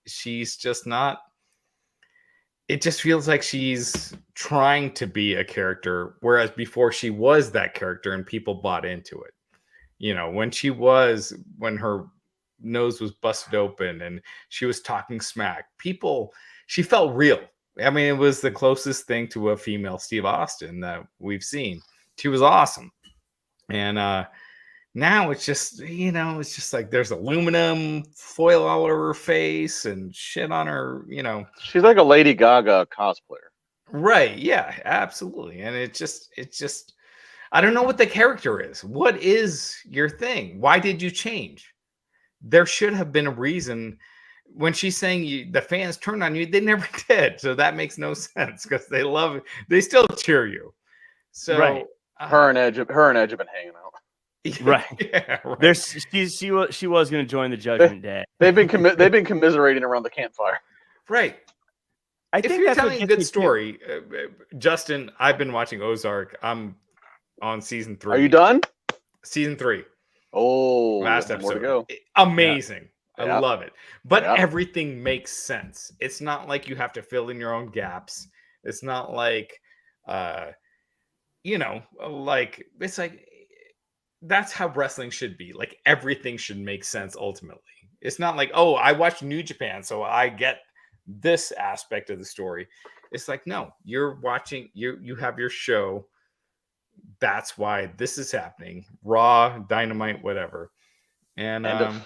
she's just not. It just feels like she's trying to be a character, whereas before she was that character and people bought into it. When her nose was busted open and she was talking smack, she felt real. I mean, it was the closest thing to a female Steve Austin that we've seen. She was awesome. And now it's just, it's just like there's aluminum foil all over her face and shit on her, She's like a Lady Gaga cosplayer. Right. Yeah, absolutely. And it just, I don't know what the character is. What is your thing? Why did you change? There should have been a reason. When she's saying the fans turned on you, they never did. So that makes no sense, because they love it. They still cheer you. So right. Her and Edge have been hanging out. Right. Yeah, right. She was going to join the Judgment Day. They've been commiserating around the campfire. Right. I think if you're that's telling a good story, Justin, I've been watching Ozark. I'm on season 3. Are you done? Season 3. Oh, last episode. More to go. Amazing. Yeah. I love it. But everything makes sense. It's not like you have to fill in your own gaps. It's not like, like it's like, that's how wrestling should be. Like, everything should make sense ultimately. It's not like, oh, I watch New Japan, so I get this aspect of the story. It's like, no, you're watching, you have your show. That's why this is happening. Raw, Dynamite, whatever. And the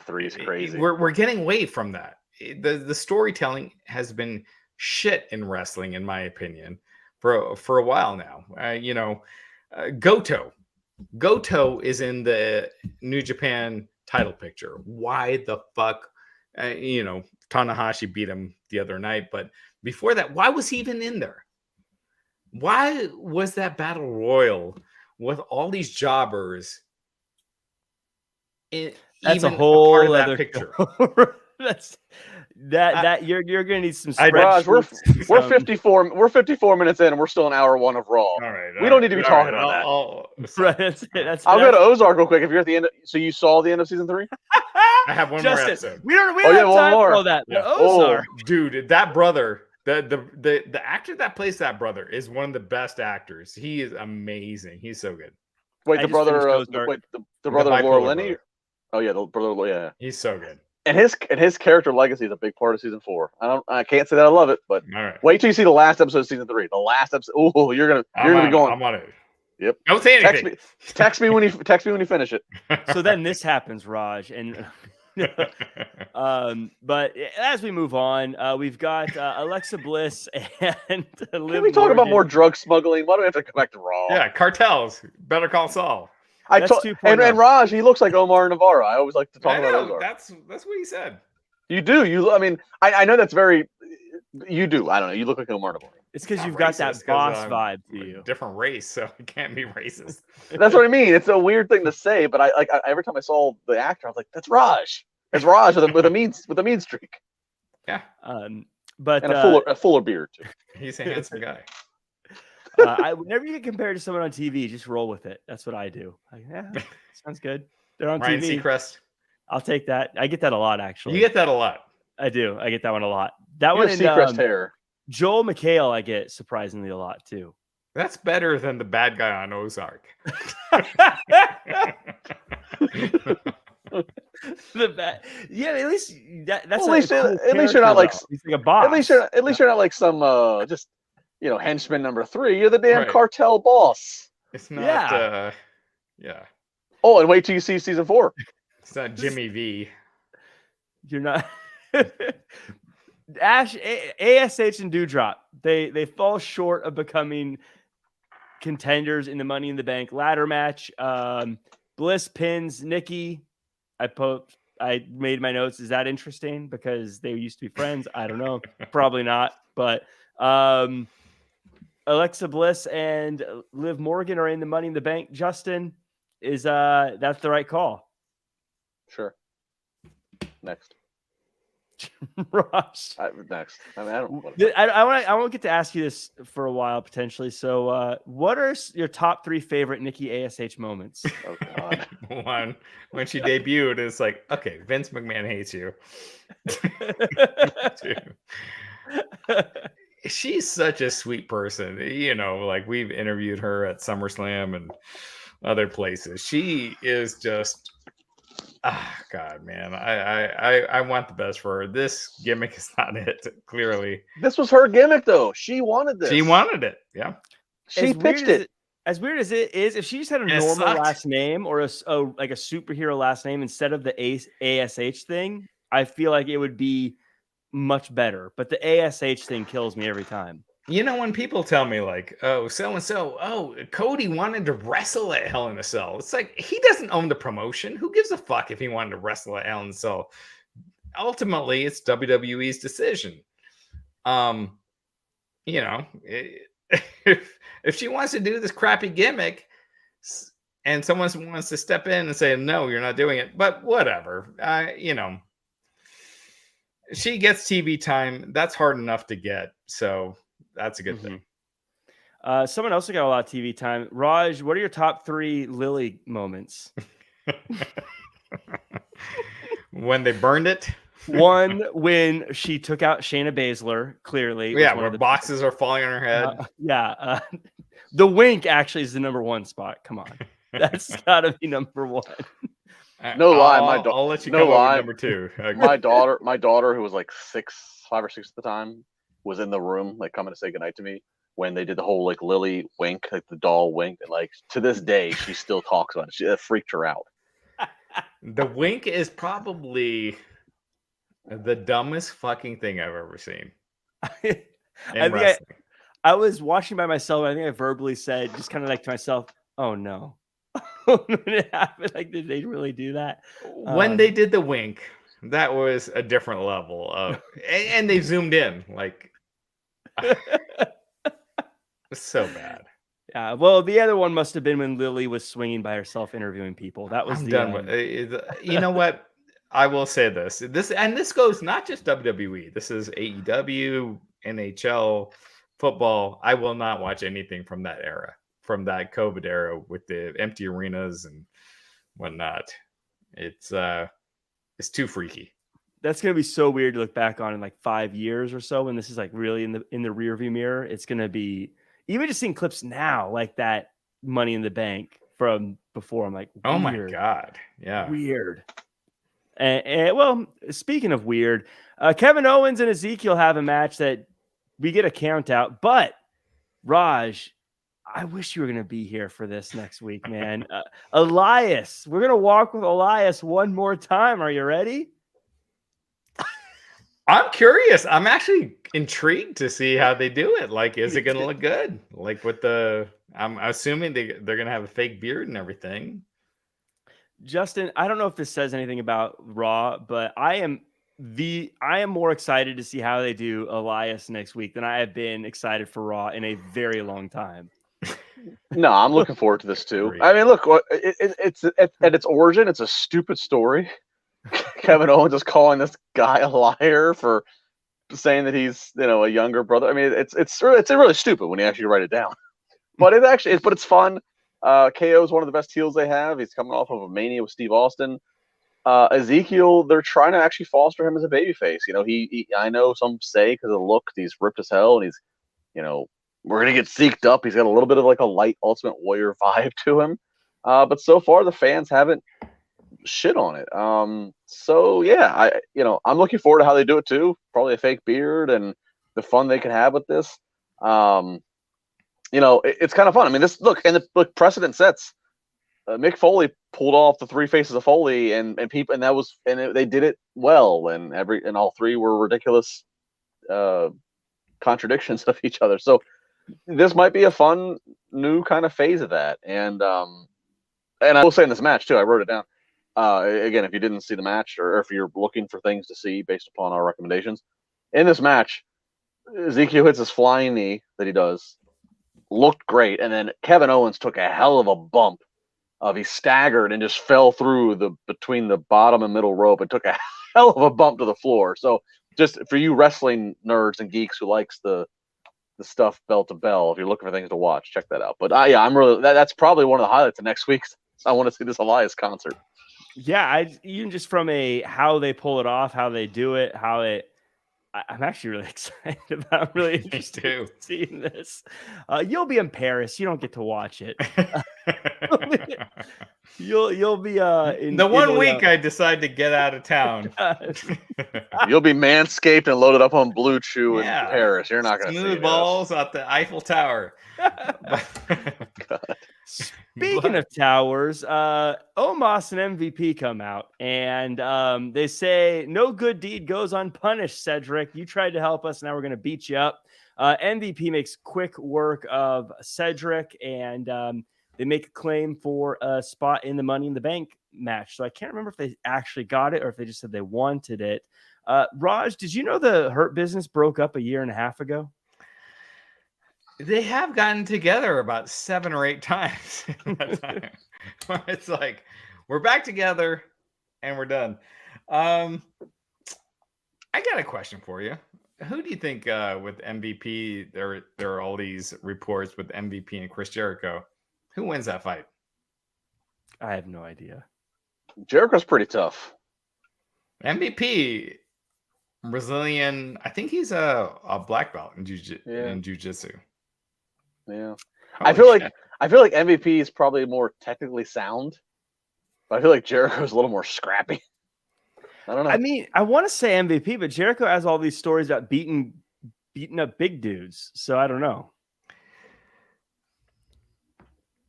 3 is crazy. We're getting away from that. The storytelling has been shit in wrestling, in my opinion, for a while now. Goto is in the New Japan title picture. Why the fuck? Tanahashi beat him the other night, but before that, why was he even in there? Why was that battle royal with all these jobbers? That's a whole part of other picture. You're gonna need some. Raj, we're 54. We're 54 minutes in, and we're still in hour 1 of Raw. All right, we don't need to be talking about that. Right. I'll go to Ozark real quick. If you're at the end, so you saw the end of season 3? I have one more episode. We don't have time for all that. Yeah. Ozark. Dude, that brother The actor that plays that brother is one of the best actors. He is amazing. He's so good. Wait, the brother of Laura Linney? Brother. Oh yeah, the brother. Yeah, he's so good. And his character legacy is a big part of season 4. I can't say that I love it, but wait till you see the last episode of season 3. The last episode. Oh, you're gonna be going. I'm on it. Yep. Don't say anything. Text me when you finish it. So then this happens, Raj, and but as we move on, we've got Alexa Bliss and Liv Can we talk about more drug smuggling? Why do we have to come back to Raw? Yeah, cartels. Better call Saul. And Raj, he looks like Omar Navarro. I always like to talk about Omar. That's what he said. You do. I mean, I know that's very. You do. I don't know. You look like Omar Navarro. It's because you've got that boss vibe to you. Different race, so it can't be racist. That's what I mean. It's a weird thing to say, but I every time I saw the actor, I was like, "That's Raj. It's Raj with a mean streak." Yeah. But a fuller beard too. He's a handsome guy. Whenever you get compared to someone on TV, just roll with it. That's what I do. Sounds good. They're on Ryan TV. Seacrest. I'll take that. I get that a lot, actually. You get that a lot. I do. I get that one a lot. That you one have Seacrest hair. Joel McHale, I get surprisingly a lot too. That's better than the bad guy on Ozark. Yeah, at least that's well, at least you're not like he's like a boss. At least you're not like some just henchman number 3. You're the damn cartel boss. It's not. Yeah. Oh, and wait till you see season 4. It's not Jimmy V. You're not. Ash, ASH, and Dewdrop. They fall short of becoming contenders in the Money in the Bank ladder match. Bliss pins Nikki. I made my notes. Is that interesting? Because they used to be friends. I don't know. Probably not. But Alexa Bliss and Liv Morgan are in the Money in the Bank. Justin, is that's the right call? Sure. Next. Raj. Next. I mean, I won't get to ask you this for a while potentially. So, what are your top 3 favorite Nikki ASH moments? Oh God. One, when she debuted, it's like, okay, Vince McMahon hates you. 2, she's such a sweet person. Like we've interviewed her at SummerSlam and other places. She is just. God, man, I want the best for her. This gimmick is not it. Clearly, this was her gimmick, though. She wanted this. She wanted it. Yeah, she pitched it. As weird as it is, if she just had a normal last name or like a superhero last name instead of the ASH thing, I feel like it would be much better. But the ASH thing kills me every time. When people tell me like, oh, so-and-so, Cody wanted to wrestle at Hell in a Cell. It's like, he doesn't own the promotion. Who gives a fuck if he wanted to wrestle at Hell in a Cell? Ultimately, it's WWE's decision. If she wants to do this crappy gimmick and someone wants to step in and say, no, you're not doing it, but whatever, she gets TV time. That's hard enough to get. So that's a good thing. Someone else who got a lot of TV time. Raj, what are your top 3 Lily moments? When they burned it. One, when she took out Shayna Baszler, clearly. Yeah, where the boxes are falling on her head. The wink actually is the number 1 spot. Come on. That's got to be number 1. No lie. I'll let you come up with number 2. My daughter, who was like 5 or 6 at the time, was in the room, like coming to say goodnight to me when they did the whole like Lily wink, like the doll wink, and like to this day she still talks about it. It freaked her out. The wink is probably the dumbest fucking thing I've ever seen. I was watching by myself. I think I verbally said, just kind of like to myself, "Oh no." When it happened, like, did they really do that? When they did the wink, that was a different level of, and they zoomed in, like, it's so bad. Yeah, well, the other one must have been when Lily was swinging by herself interviewing people. That was done with. You know what? I will say this, and this goes not just WWE. This is AEW, NHL, football. I will not watch anything from that era, from that COVID era with the empty arenas and whatnot. It's too freaky. that's gonna be so weird to look back on in like 5 years or so when this is like really in the rearview mirror. It's gonna be even just seeing clips now like that Money in the Bank from before. I'm like, oh my weird, god, yeah, weird. And well, speaking of weird, Kevin Owens and Ezekiel have a match that we get a count out, but Raj, I wish you were going to be here for this next week, man. Elias, we're going to walk with Elias one more time. Are you ready? I'm curious. I'm actually intrigued to see how they do it. Like, is it going to look good? Like with I'm assuming they're going to have a fake beard and everything. Justin, I don't know if this says anything about Raw, but I am more excited to see how they do Elias next week than I have been excited for Raw in a very long time. No, I'm looking forward to this too. Great. I mean, look, it's at its origin, it's a stupid story. Kevin Owens is calling this guy a liar for saying that he's, a younger brother. I mean, it's really stupid when you actually write it down. But it's fun. KO is one of the best heels they have. He's coming off of a Mania with Steve Austin. Ezekiel, they're trying to actually foster him as a babyface. I know some say because of the look, he's ripped as hell, and he's, we're gonna get Zeked up. He's got a little bit of like a light Ultimate Warrior vibe to him. But so far the fans haven't shit on it. So yeah, I'm looking forward to how they do it too. Probably a fake beard and the fun they can have with this. It's kind of fun. I mean, the precedent sets. Mick Foley pulled off the 3 faces of Foley, and they did it well, and all 3 were ridiculous contradictions of each other. So this might be a fun new kind of phase of that. And I will say in this match too, I wrote it down. Again, if you didn't see the match or if you're looking for things to see based upon our recommendations, in this match, Ezekiel hits his flying knee that he does. Looked great, and then Kevin Owens took a hell of a bump. He staggered and just fell through between the bottom and middle rope and took a hell of a bump to the floor. So, just for you wrestling nerds and geeks who likes the stuff bell to bell, if you're looking for things to watch, check that out. But I'm really that's probably one of the highlights of next week. I want to see this Elias concert. Yeah, even just from how they pull it off, how they do it, I'm actually really excited about. I'm really interested in seeing this. You'll be in Paris. You don't get to watch it. You'll be in the one Italy, week I decide to get out of town. You'll be manscaped and loaded up on Blue Chew in Paris. You're not going to see smooth balls at the Eiffel Tower. Speaking of towers, Omos and MVP come out, and they say no good deed goes unpunished. Cedric, you tried to help us, now we're going to beat you up. MVP makes quick work of Cedric, and they make a claim for a spot in the Money in the Bank match. So I can't remember if they actually got it or if they just said they wanted it. Raj, did you know the Hurt Business broke up 1.5 years ago? They have gotten together about 7 or 8 times in that time. It's like, we're back together and we're done. I got a question for you. Who do you think with MVP, there are all these reports with MVP and Chris Jericho. Who wins that fight? I have no idea. Jericho's pretty tough. MVP, Brazilian, I think he's a black belt in jiu-jitsu. Yeah. I feel like MVP is probably more technically sound, but I feel like Jericho's a little more scrappy. I don't know. I mean, I want to say MVP, but Jericho has all these stories about beating up big dudes, so I don't know.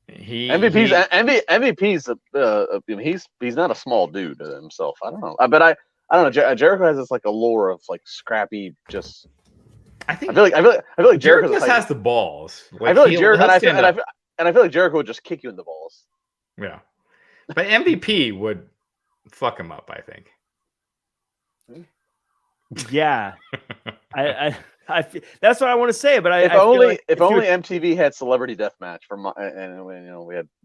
MVP's he's not a small dude himself. I don't know, but I don't know. Jericho has this like allure of like scrappy, just. I feel like Jericho just has the balls. Like, I feel like Jericho, and I feel like Jericho would just kick you in the balls. Yeah, but MVP would fuck him up, I think. Yeah, I that's what I want to say. But if only MTV had Celebrity Deathmatch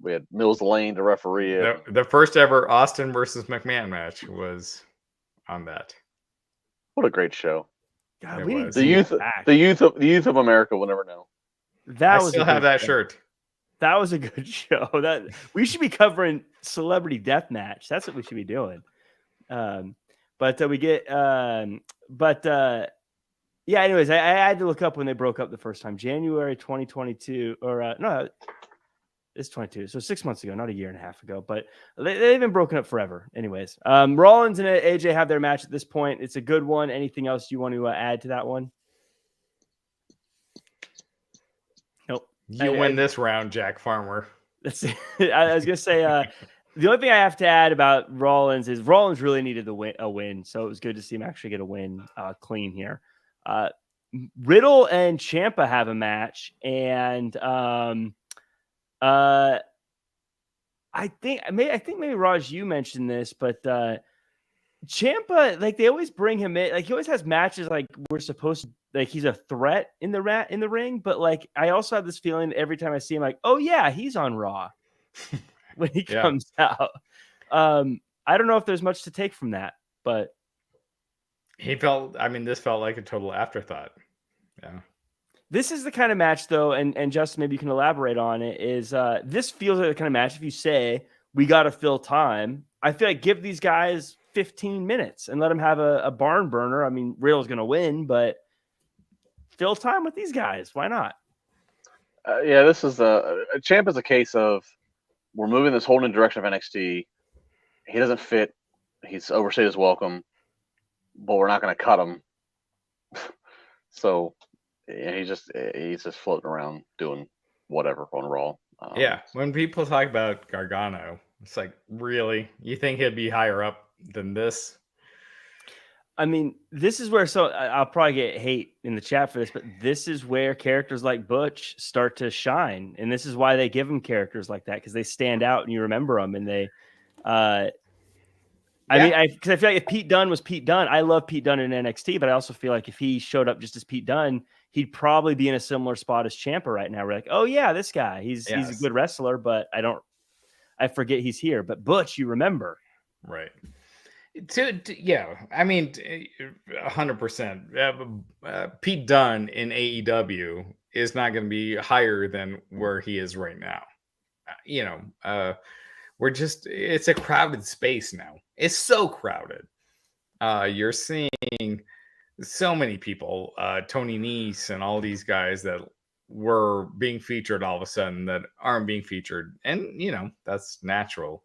we had Mills Lane to referee it. The first ever Austin versus McMahon match was on that. What a great show! God, we need the youth of America will never know. I still have that shirt. That was a good show. That we should be covering Celebrity Deathmatch. That's what we should be doing. But we get, yeah. Anyways, I had to look up when they broke up the first time, January 2022, or no, it's 22. So 6 months ago, not a year and a half ago. But they've been broken up forever. Anyways, Rollins and AJ have their match at this point. It's a good one. Anything else you want to add to that one? Nope. You win this round, Jack Farmer. That's I was gonna say the only thing I have to add about Rollins is Rollins really needed a win, so it was good to see him actually get a win clean here. Riddle and Ciampa have a match, and I think maybe Raj, you mentioned this, but Ciampa, like they always bring him in, like he always has matches like we're supposed to, like he's a threat in the ring, but like I also have this feeling every time I see him, like, oh yeah, he's on Raw when he comes out. I don't know if there's much to take from that, but this felt like a total afterthought. Yeah. This is the kind of match, though, and Justin, maybe you can elaborate on it, is this feels like the kind of match, if you say, we got to fill time, I feel like give these guys 15 minutes and let them have a barn burner. I mean, Riddle's going to win, but fill time with these guys. Why not? This is a Champ is a case of we're moving this whole new direction of NXT. He doesn't fit. He's overstayed his welcome, but we're not going to cut him. So he's just floating around doing whatever on Raw. When people talk about Gargano, it's like, really? You think he'd be higher up than this? I mean, this is where, so I'll probably get hate in the chat for this, but this is where characters like Butch start to shine. And this is why they give them characters like that, because they stand out and you remember them. And they, I feel like if Pete Dunne was Pete Dunne, I love Pete Dunne in NXT, but I also feel like if he showed up just as Pete Dunne, he'd probably be in a similar spot as Ciampa right now. We're like, oh yeah, this guy, he's a good wrestler, but I forget he's here. But Butch, you remember. Right. I mean, 100%. Pete Dunne in AEW is not going to be higher than where he is right now. It's a crowded space now. It's so crowded. You're seeing so many people, Tony Nese and all these guys that were being featured all of a sudden that aren't being featured. And, that's natural.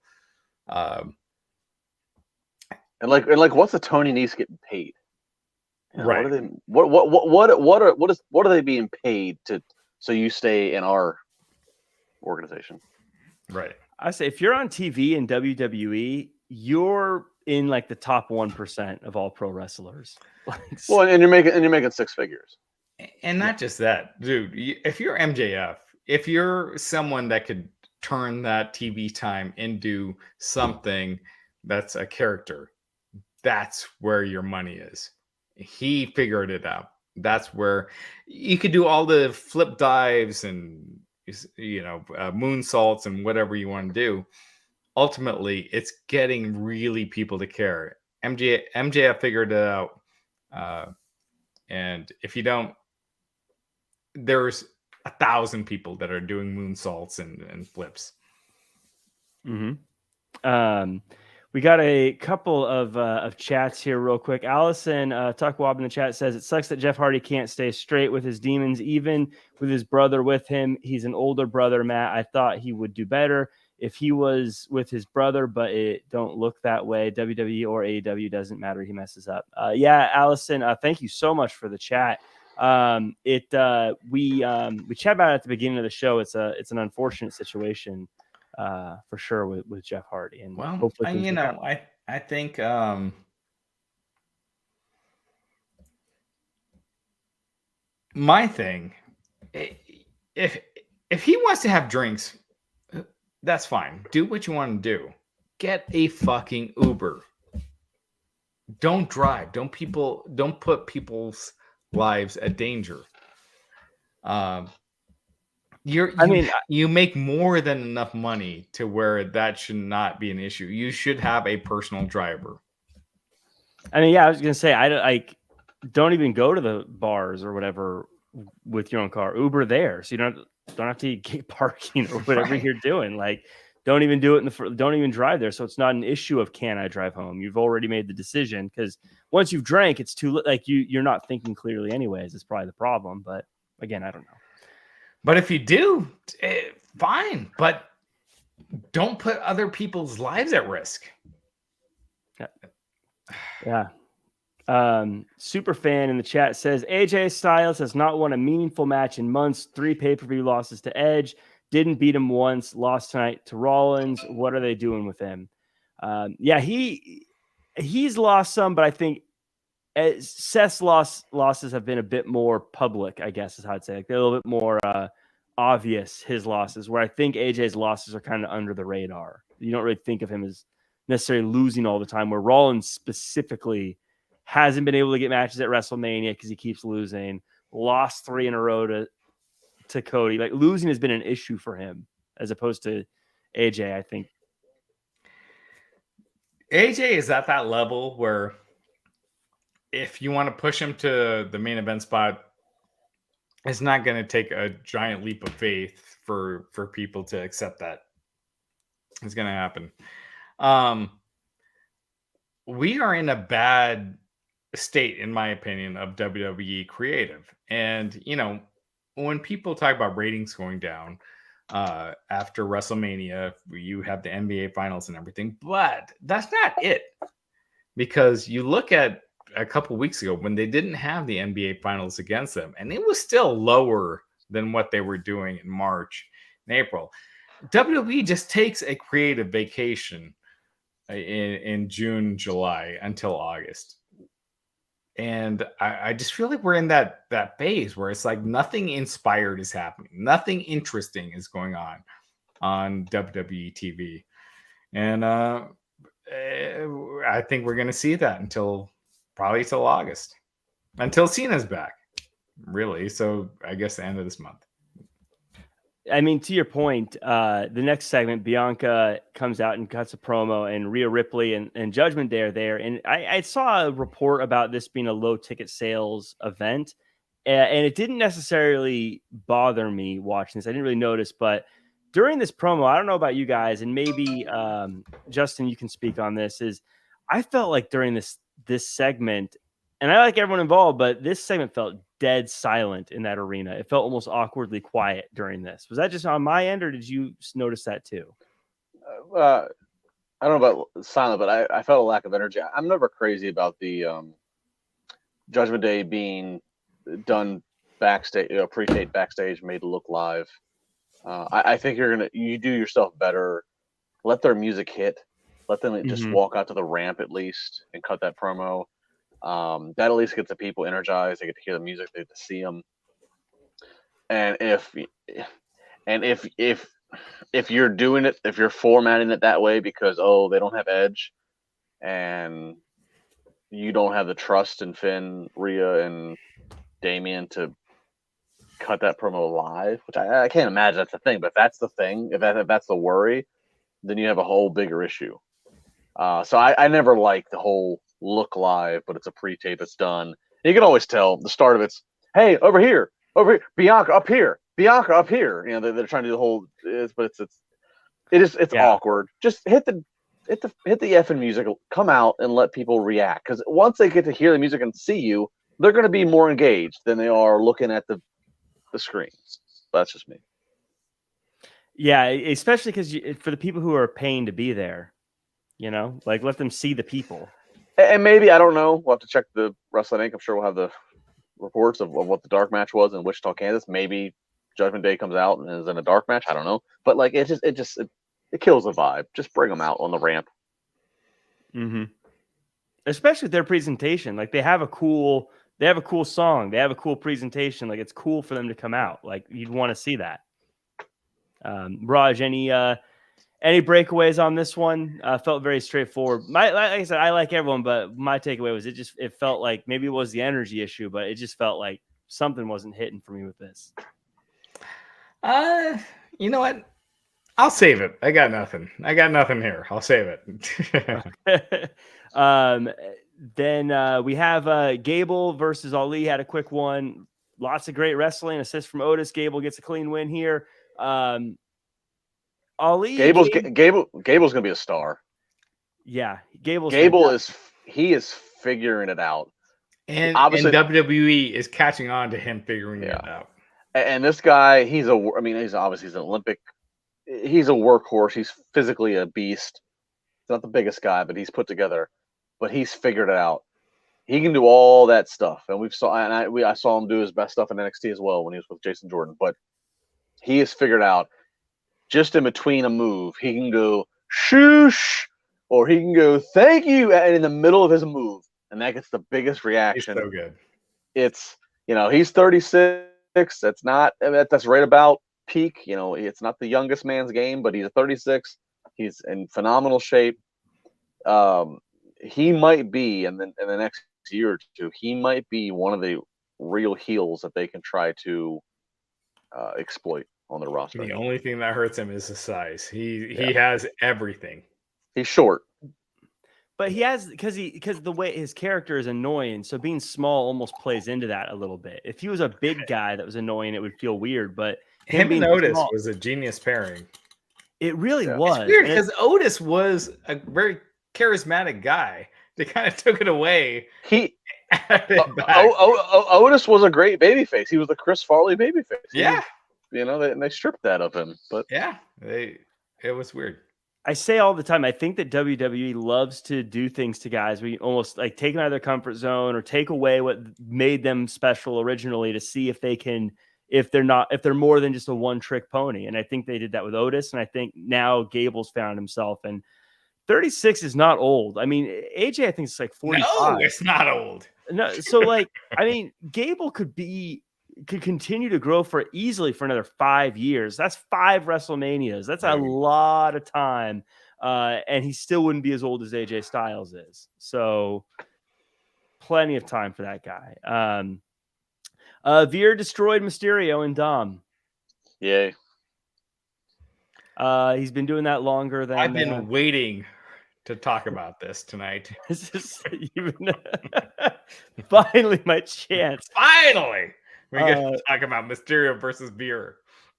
And what's a Tony Nese getting paid? Right. What are they being paid to? So you stay in our organization, right? I say if you're on TV in WWE, you're in like the top 1% of all pro wrestlers. Well, and you're making six figures. And not just that, dude. If you're MJF, if you're someone that could turn that TV time into something that's a character, that's where your money is. He figured it out. That's where you could do all the flip dives and moonsaults and whatever you want to do. Ultimately, it's getting really people to care. MJF figured it out. And if you don't, there's 1,000 people that are doing moonsaults and flips. Mm-hmm. We got a couple of chats here real quick. Allison Tuckwab in the chat says, it sucks that Jeff Hardy can't stay straight with his demons, even with his brother with him. He's an older brother, Matt. I thought he would do better if he was with his brother, but it don't look that way. WWE or AEW doesn't matter. He messes up. Allison, thank you so much for the chat. We chat about it at the beginning of the show. It's an unfortunate situation. For sure with Jeff Hardy, and hopefully I think my thing, if he wants to have drinks, that's fine. Do what you want to do. Get a fucking Uber. Don't drive. Don't put people's lives at danger. You make more than enough money to where that should not be an issue. You should have a personal driver. I was gonna say don't even go to the bars or whatever with your own car. Uber there, so you don't have to get parking or whatever you're doing. Like, don't even do it don't even drive there. So it's not an issue of can I drive home? You've already made the decision, because once you've drank, it's too like you're not thinking clearly anyways. It's probably the problem. But again, I don't know. But if you do, fine. But don't put other people's lives at risk. Yeah. Super fan in the chat says AJ Styles has not won a meaningful match in months. 3 pay-per-view losses to Edge. Didn't beat him once. Lost tonight to Rollins. What are they doing with him? Yeah, he's lost some, but I think Seth's losses have been a bit more public, I guess is how I'd say. Like they're a little bit more obvious, his losses, where I think AJ's losses are kind of under the radar. You don't really think of him as necessarily losing all the time, where Rollins specifically hasn't been able to get matches at WrestleMania because he keeps losing. Lost 3 in a row to Cody. Like losing has been an issue for him as opposed to AJ, I think. AJ is at that level where if you want to push him to the main event spot, it's not going to take a giant leap of faith for people to accept that. It's going to happen. We are in a bad state, in my opinion, of WWE creative. And, you know, when people talk about ratings going down after WrestleMania, you have the NBA finals and everything, but that's not it. Because you look at a couple weeks ago when they didn't have the NBA finals against them, and it was still lower than what they were doing in March and April. WWE just takes a creative vacation in June, July until August. And I just feel like we're in that phase where it's like nothing inspired is happening. Nothing interesting is going on WWE TV. And I think we're going to see that probably till August, until Cena's back, really. So I guess the end of this month. I mean, to your point, the next segment, Bianca comes out and cuts a promo, and Rhea Ripley and Judgment Day are there. And I saw a report about this being a low ticket sales event, and it didn't necessarily bother me watching this. I didn't really notice, but during this promo, I don't know about you guys, and maybe Justin, you can speak on this, is I felt like during this segment, and I like everyone involved, but this segment felt dead silent in that arena. It felt almost awkwardly quiet during this. Was that just on my end, or did you notice that too? I don't know about silent, but I felt a lack of energy. I'm never crazy about the Judgment Day being done backstage, pre-tape backstage, made to look live. I think you do yourself better. Let their music hit. Let them just walk out to the ramp at least and cut that promo. That at least gets the people energized. They get to hear the music. They get to see them. And if you're doing it, if you're formatting it that way because they don't have Edge, and you don't have the trust in Finn, Rhea, and Damian to cut that promo live, which I can't imagine that's the thing. But if that's the thing, if that's the worry, then you have a whole bigger issue. So I never like the whole look live, but it's a pre-tape, it's done. And you can always tell the start of it's, hey, over here, Bianca up here. You know, they're trying to do the whole, but it's awkward. Just hit the effing music, come out and let people react. Because once they get to hear the music and see you, they're going to be more engaged than they are looking at the screens. That's just me. Yeah, especially because for the people who are paying to be there, you know, like let them see the people. And maybe, I don't know, we'll have to check the Wrestling Inc. I'm sure we'll have the reports of what the dark match was in Wichita, Kansas. Maybe Judgment Day comes out and is in a dark match. I don't know. But like it kills the vibe. Just bring them out on the ramp. Mm-hmm. Especially their presentation. Like they have a cool song. They have a cool presentation. Like it's cool for them to come out. Like you'd want to see that. Raj, any breakaways on this one? Felt very straightforward. Like I said, I like everyone, but my takeaway was it felt like maybe it was the energy issue, but it just felt like something wasn't hitting for me with this. You know what? I'll save it. I got nothing here. I'll save it. Then we have Gable versus Ali. Had a quick one. Lots of great wrestling. Assist from Otis. Gable gets a clean win here. Ali. Gable's gonna be a star. Yeah, Gable is figuring it out. And Obviously, WWE is catching on to him figuring it out. And this guy, he's an Olympic. He's a workhorse. He's physically a beast. He's not the biggest guy, but he's put together. But he's figured it out. He can do all that stuff, and I saw him do his best stuff in NXT as well when he was with Jason Jordan. But he has figured out just in between a move, he can go shoosh, or he can go thank you, and in the middle of his move, and that gets the biggest reaction. He's so good. It's he's 36. That's right about peak. It's not the youngest man's game, but he's 36. He's in phenomenal shape. He might be, and then in the next year or two, he might be one of the real heels that they can try to exploit on their roster. The only thing that hurts him is the size. He has everything. He's short, but he has because the way his character is annoying. So being small almost plays into that a little bit. If he was a big guy that was annoying, it would feel weird. But him and Otis was a genius pairing. It really was. It's weird because Otis was a very charismatic guy. They kind of took it away. Otis was a great babyface. He was the Chris Farley babyface. Yeah. They stripped that of him. But yeah, it was weird. I say all the time, I think that WWE loves to do things to guys. We almost like take them out of their comfort zone or take away what made them special originally to see if they can, if they're more than just a one-trick pony. And I think they did that with Otis. And I think now Gable's found himself. And 36 is not old. I mean, AJ, I think it's like 45. No, it's not old. No, so Gable could continue to grow easily for another 5 years. That's 5 WrestleManias. That's a lot of time. And he still wouldn't be as old as AJ Styles is. So plenty of time for that guy. Veer destroyed Mysterio and Dom. Yay. He's been doing that longer than I've been waiting to talk about this tonight. This is finally my chance. Finally, we get to talk about Mysterio versus Veer.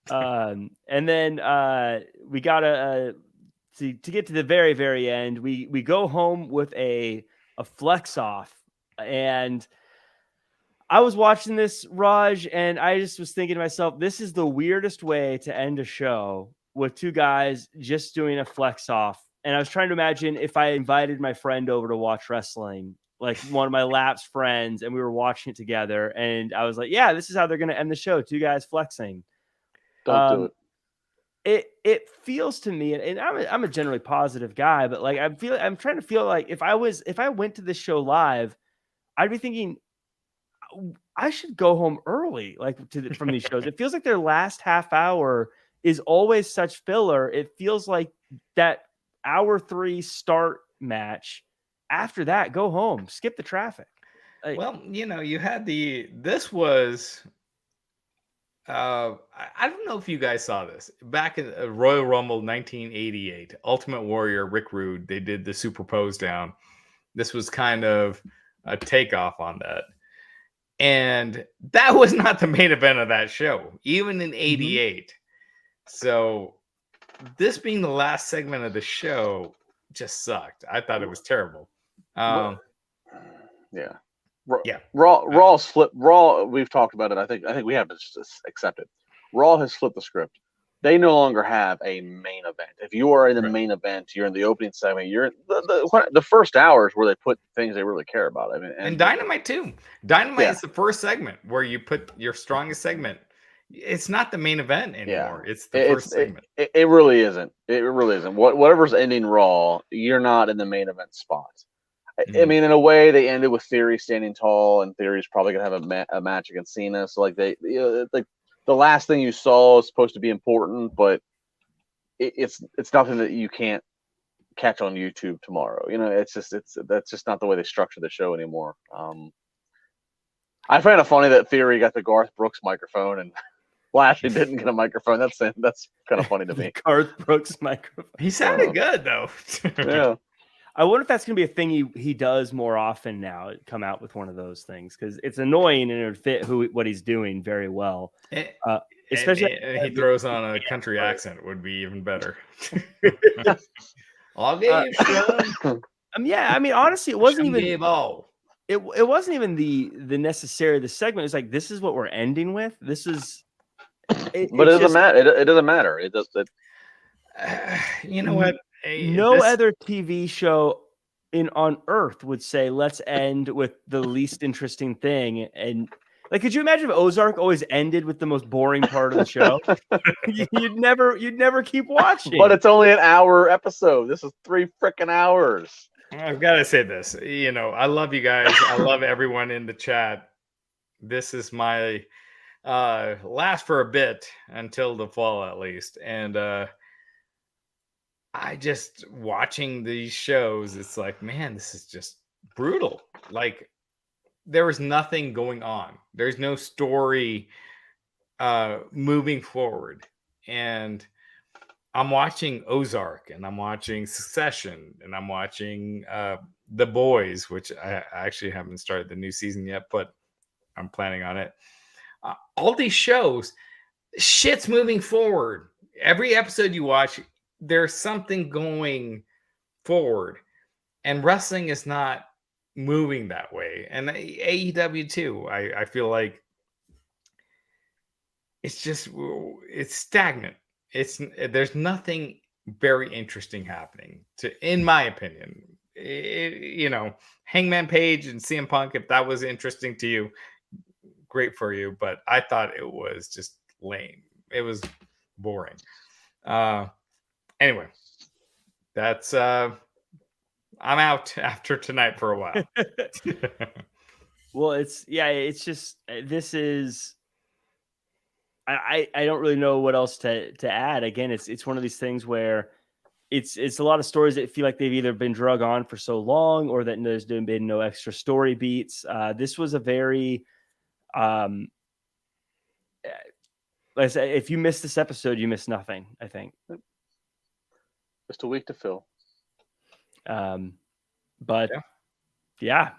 And then we gotta to get to the very, very end. We go home with a flex off, and I was watching this, Raj, and I just was thinking to myself, this is the weirdest way to end a show with 2 guys just doing a flex off. And I was trying to imagine if I invited my friend over to watch wrestling, like one of my lapsed friends, and we were watching it together. And I was like, yeah, this is how they're going to end the show. 2 guys flexing. Don't do it. It feels to me, and I'm a generally positive guy, but like I'm trying to feel like if I went to this show live, I'd be thinking I should go home early, from these shows. It feels like their last half hour is always such filler. It feels like that hour 3 start match. After that, go home, skip the traffic. Well, you had this was, I don't know if you guys saw this back in Royal Rumble 1988, Ultimate Warrior, Rick Rude, they did the superpose down. This was kind of a takeoff on that. And that was not the main event of that show, even in 88. So this being the last segment of the show just sucked. I thought it was terrible. Yeah. Yeah. Raw's flipped. Raw, we've talked about it. I think we have to just accept it. Raw has flipped the script. They no longer have a main event. If you are in the main event, you're in the opening segment. You're in the first hours where they put things they really care about. I mean, and Dynamite too. Dynamite is the first segment where you put your strongest segment. It's not the main event anymore. It's the first segment. It really isn't. It really isn't. Whatever's ending Raw, you're not in the main event spot. I mean, in a way, they ended with Theory standing tall, and Theory's probably gonna have a match against Cena. So like the last thing you saw is supposed to be important, but it's nothing that you can't catch on YouTube tomorrow. That's just not the way they structure the show anymore. I find it funny that Theory got the Garth Brooks microphone and Lashley didn't get a microphone. That's kind of funny to me. Garth Brooks microphone. He sounded good though. Yeah. I wonder if that's going to be a thing he does more often now. Come out with one of those things because it's annoying and it would fit what he's doing very well. especially and he throws on a country accent would be even better. I'll give you some. Yeah, I mean, honestly, it wasn't even It it wasn't even the necessary the segment. It's like, this is what we're ending with. This is but it doesn't matter. It doesn't matter. It does. You know what? No other TV show on earth would say, let's end with the least interesting thing. And like, could you imagine if Ozark always ended with the most boring part of the show? you'd never keep watching. But it's only an hour episode. This is 3 freaking hours. I've got to say this. You know, I love you guys. I love everyone in the chat. This is my last for a bit until the fall, at least. And I just watching these shows, it's like, man, this is just brutal. Like, there was nothing going on. There's no story moving forward. And I'm watching Ozark, and I'm watching Succession, and I'm watching The Boys, which I actually haven't started the new season yet, but I'm planning on it. All these shows, shit's moving forward. Every episode you watch, there's something going forward, and wrestling is not moving that way. And AEW too. I feel like it's stagnant. There's nothing very interesting happening, in my opinion. You know, Hangman Page and CM Punk, if that was interesting to you, great for you. But I thought it was just lame. It was boring. Anyway, that's I'm out after tonight for a while. Well, it's just, this is, I don't really know what else to add. Again, it's one of these things where it's a lot of stories that feel like they've either been drug on for so long, or that there's been no extra story beats. This was a very, like I said, if you miss this episode, you miss nothing, I think. Just a week to fill. But yeah.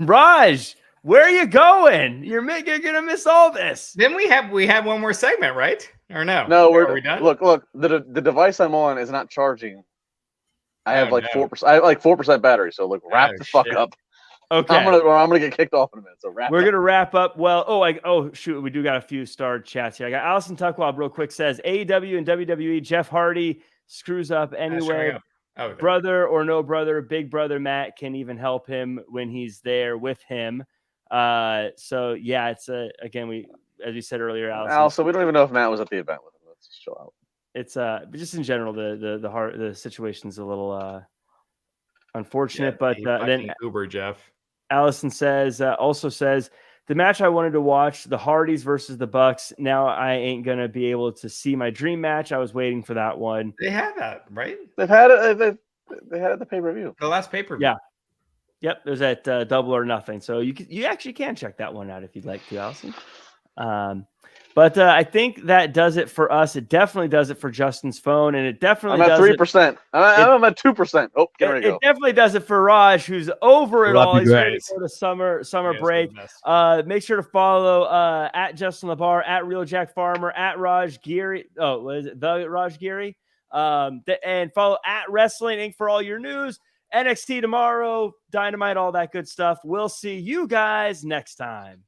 Raj, where are you going? You're gonna miss all this. Then we have one more segment, right? Or no? No, are we done? Look. The device I'm on is not charging. I have 4%. I have like 4% battery. So look, wrap the fuck up. Okay, I'm gonna get kicked off in a minute. So we're gonna wrap up. Well, shoot, we do got a few starred chats here. I got Allison Tuckwell real quick, says AEW and WWE Jeff Hardy screws up anyway. Brother or no brother, big brother Matt can even help him when he's there with him. So yeah, it's again, as we said earlier, Allison, we don't even know if Matt was at the event with him. Let's just chill out. It's just in general, the situation's a little unfortunate, but then Uber Jeff. Allison also says the match I wanted to watch, the Hardys versus the Bucks. Now I ain't gonna be able to see my dream match. I was waiting for that one. They had that, right? They've had it. They had it at the pay-per-view. The last pay-per-view. Yeah. Yep. There's that Double or Nothing. So you actually can check that one out if you'd like to, Allison. But I think that does it for us. It definitely does it for Justin's phone, and it definitely I'm at 3%. I'm at 2%. Oh, get ready to go. It definitely does it for Raj, who's over it all. He's ready to go to summer break. Make sure to follow at Justin LaBar, at Real Jack Farmer, at Raj Giri. Oh, what is it? The Raj Giri. And follow at Wrestling Inc. for all your news. NXT tomorrow, Dynamite, all that good stuff. We'll see you guys next time.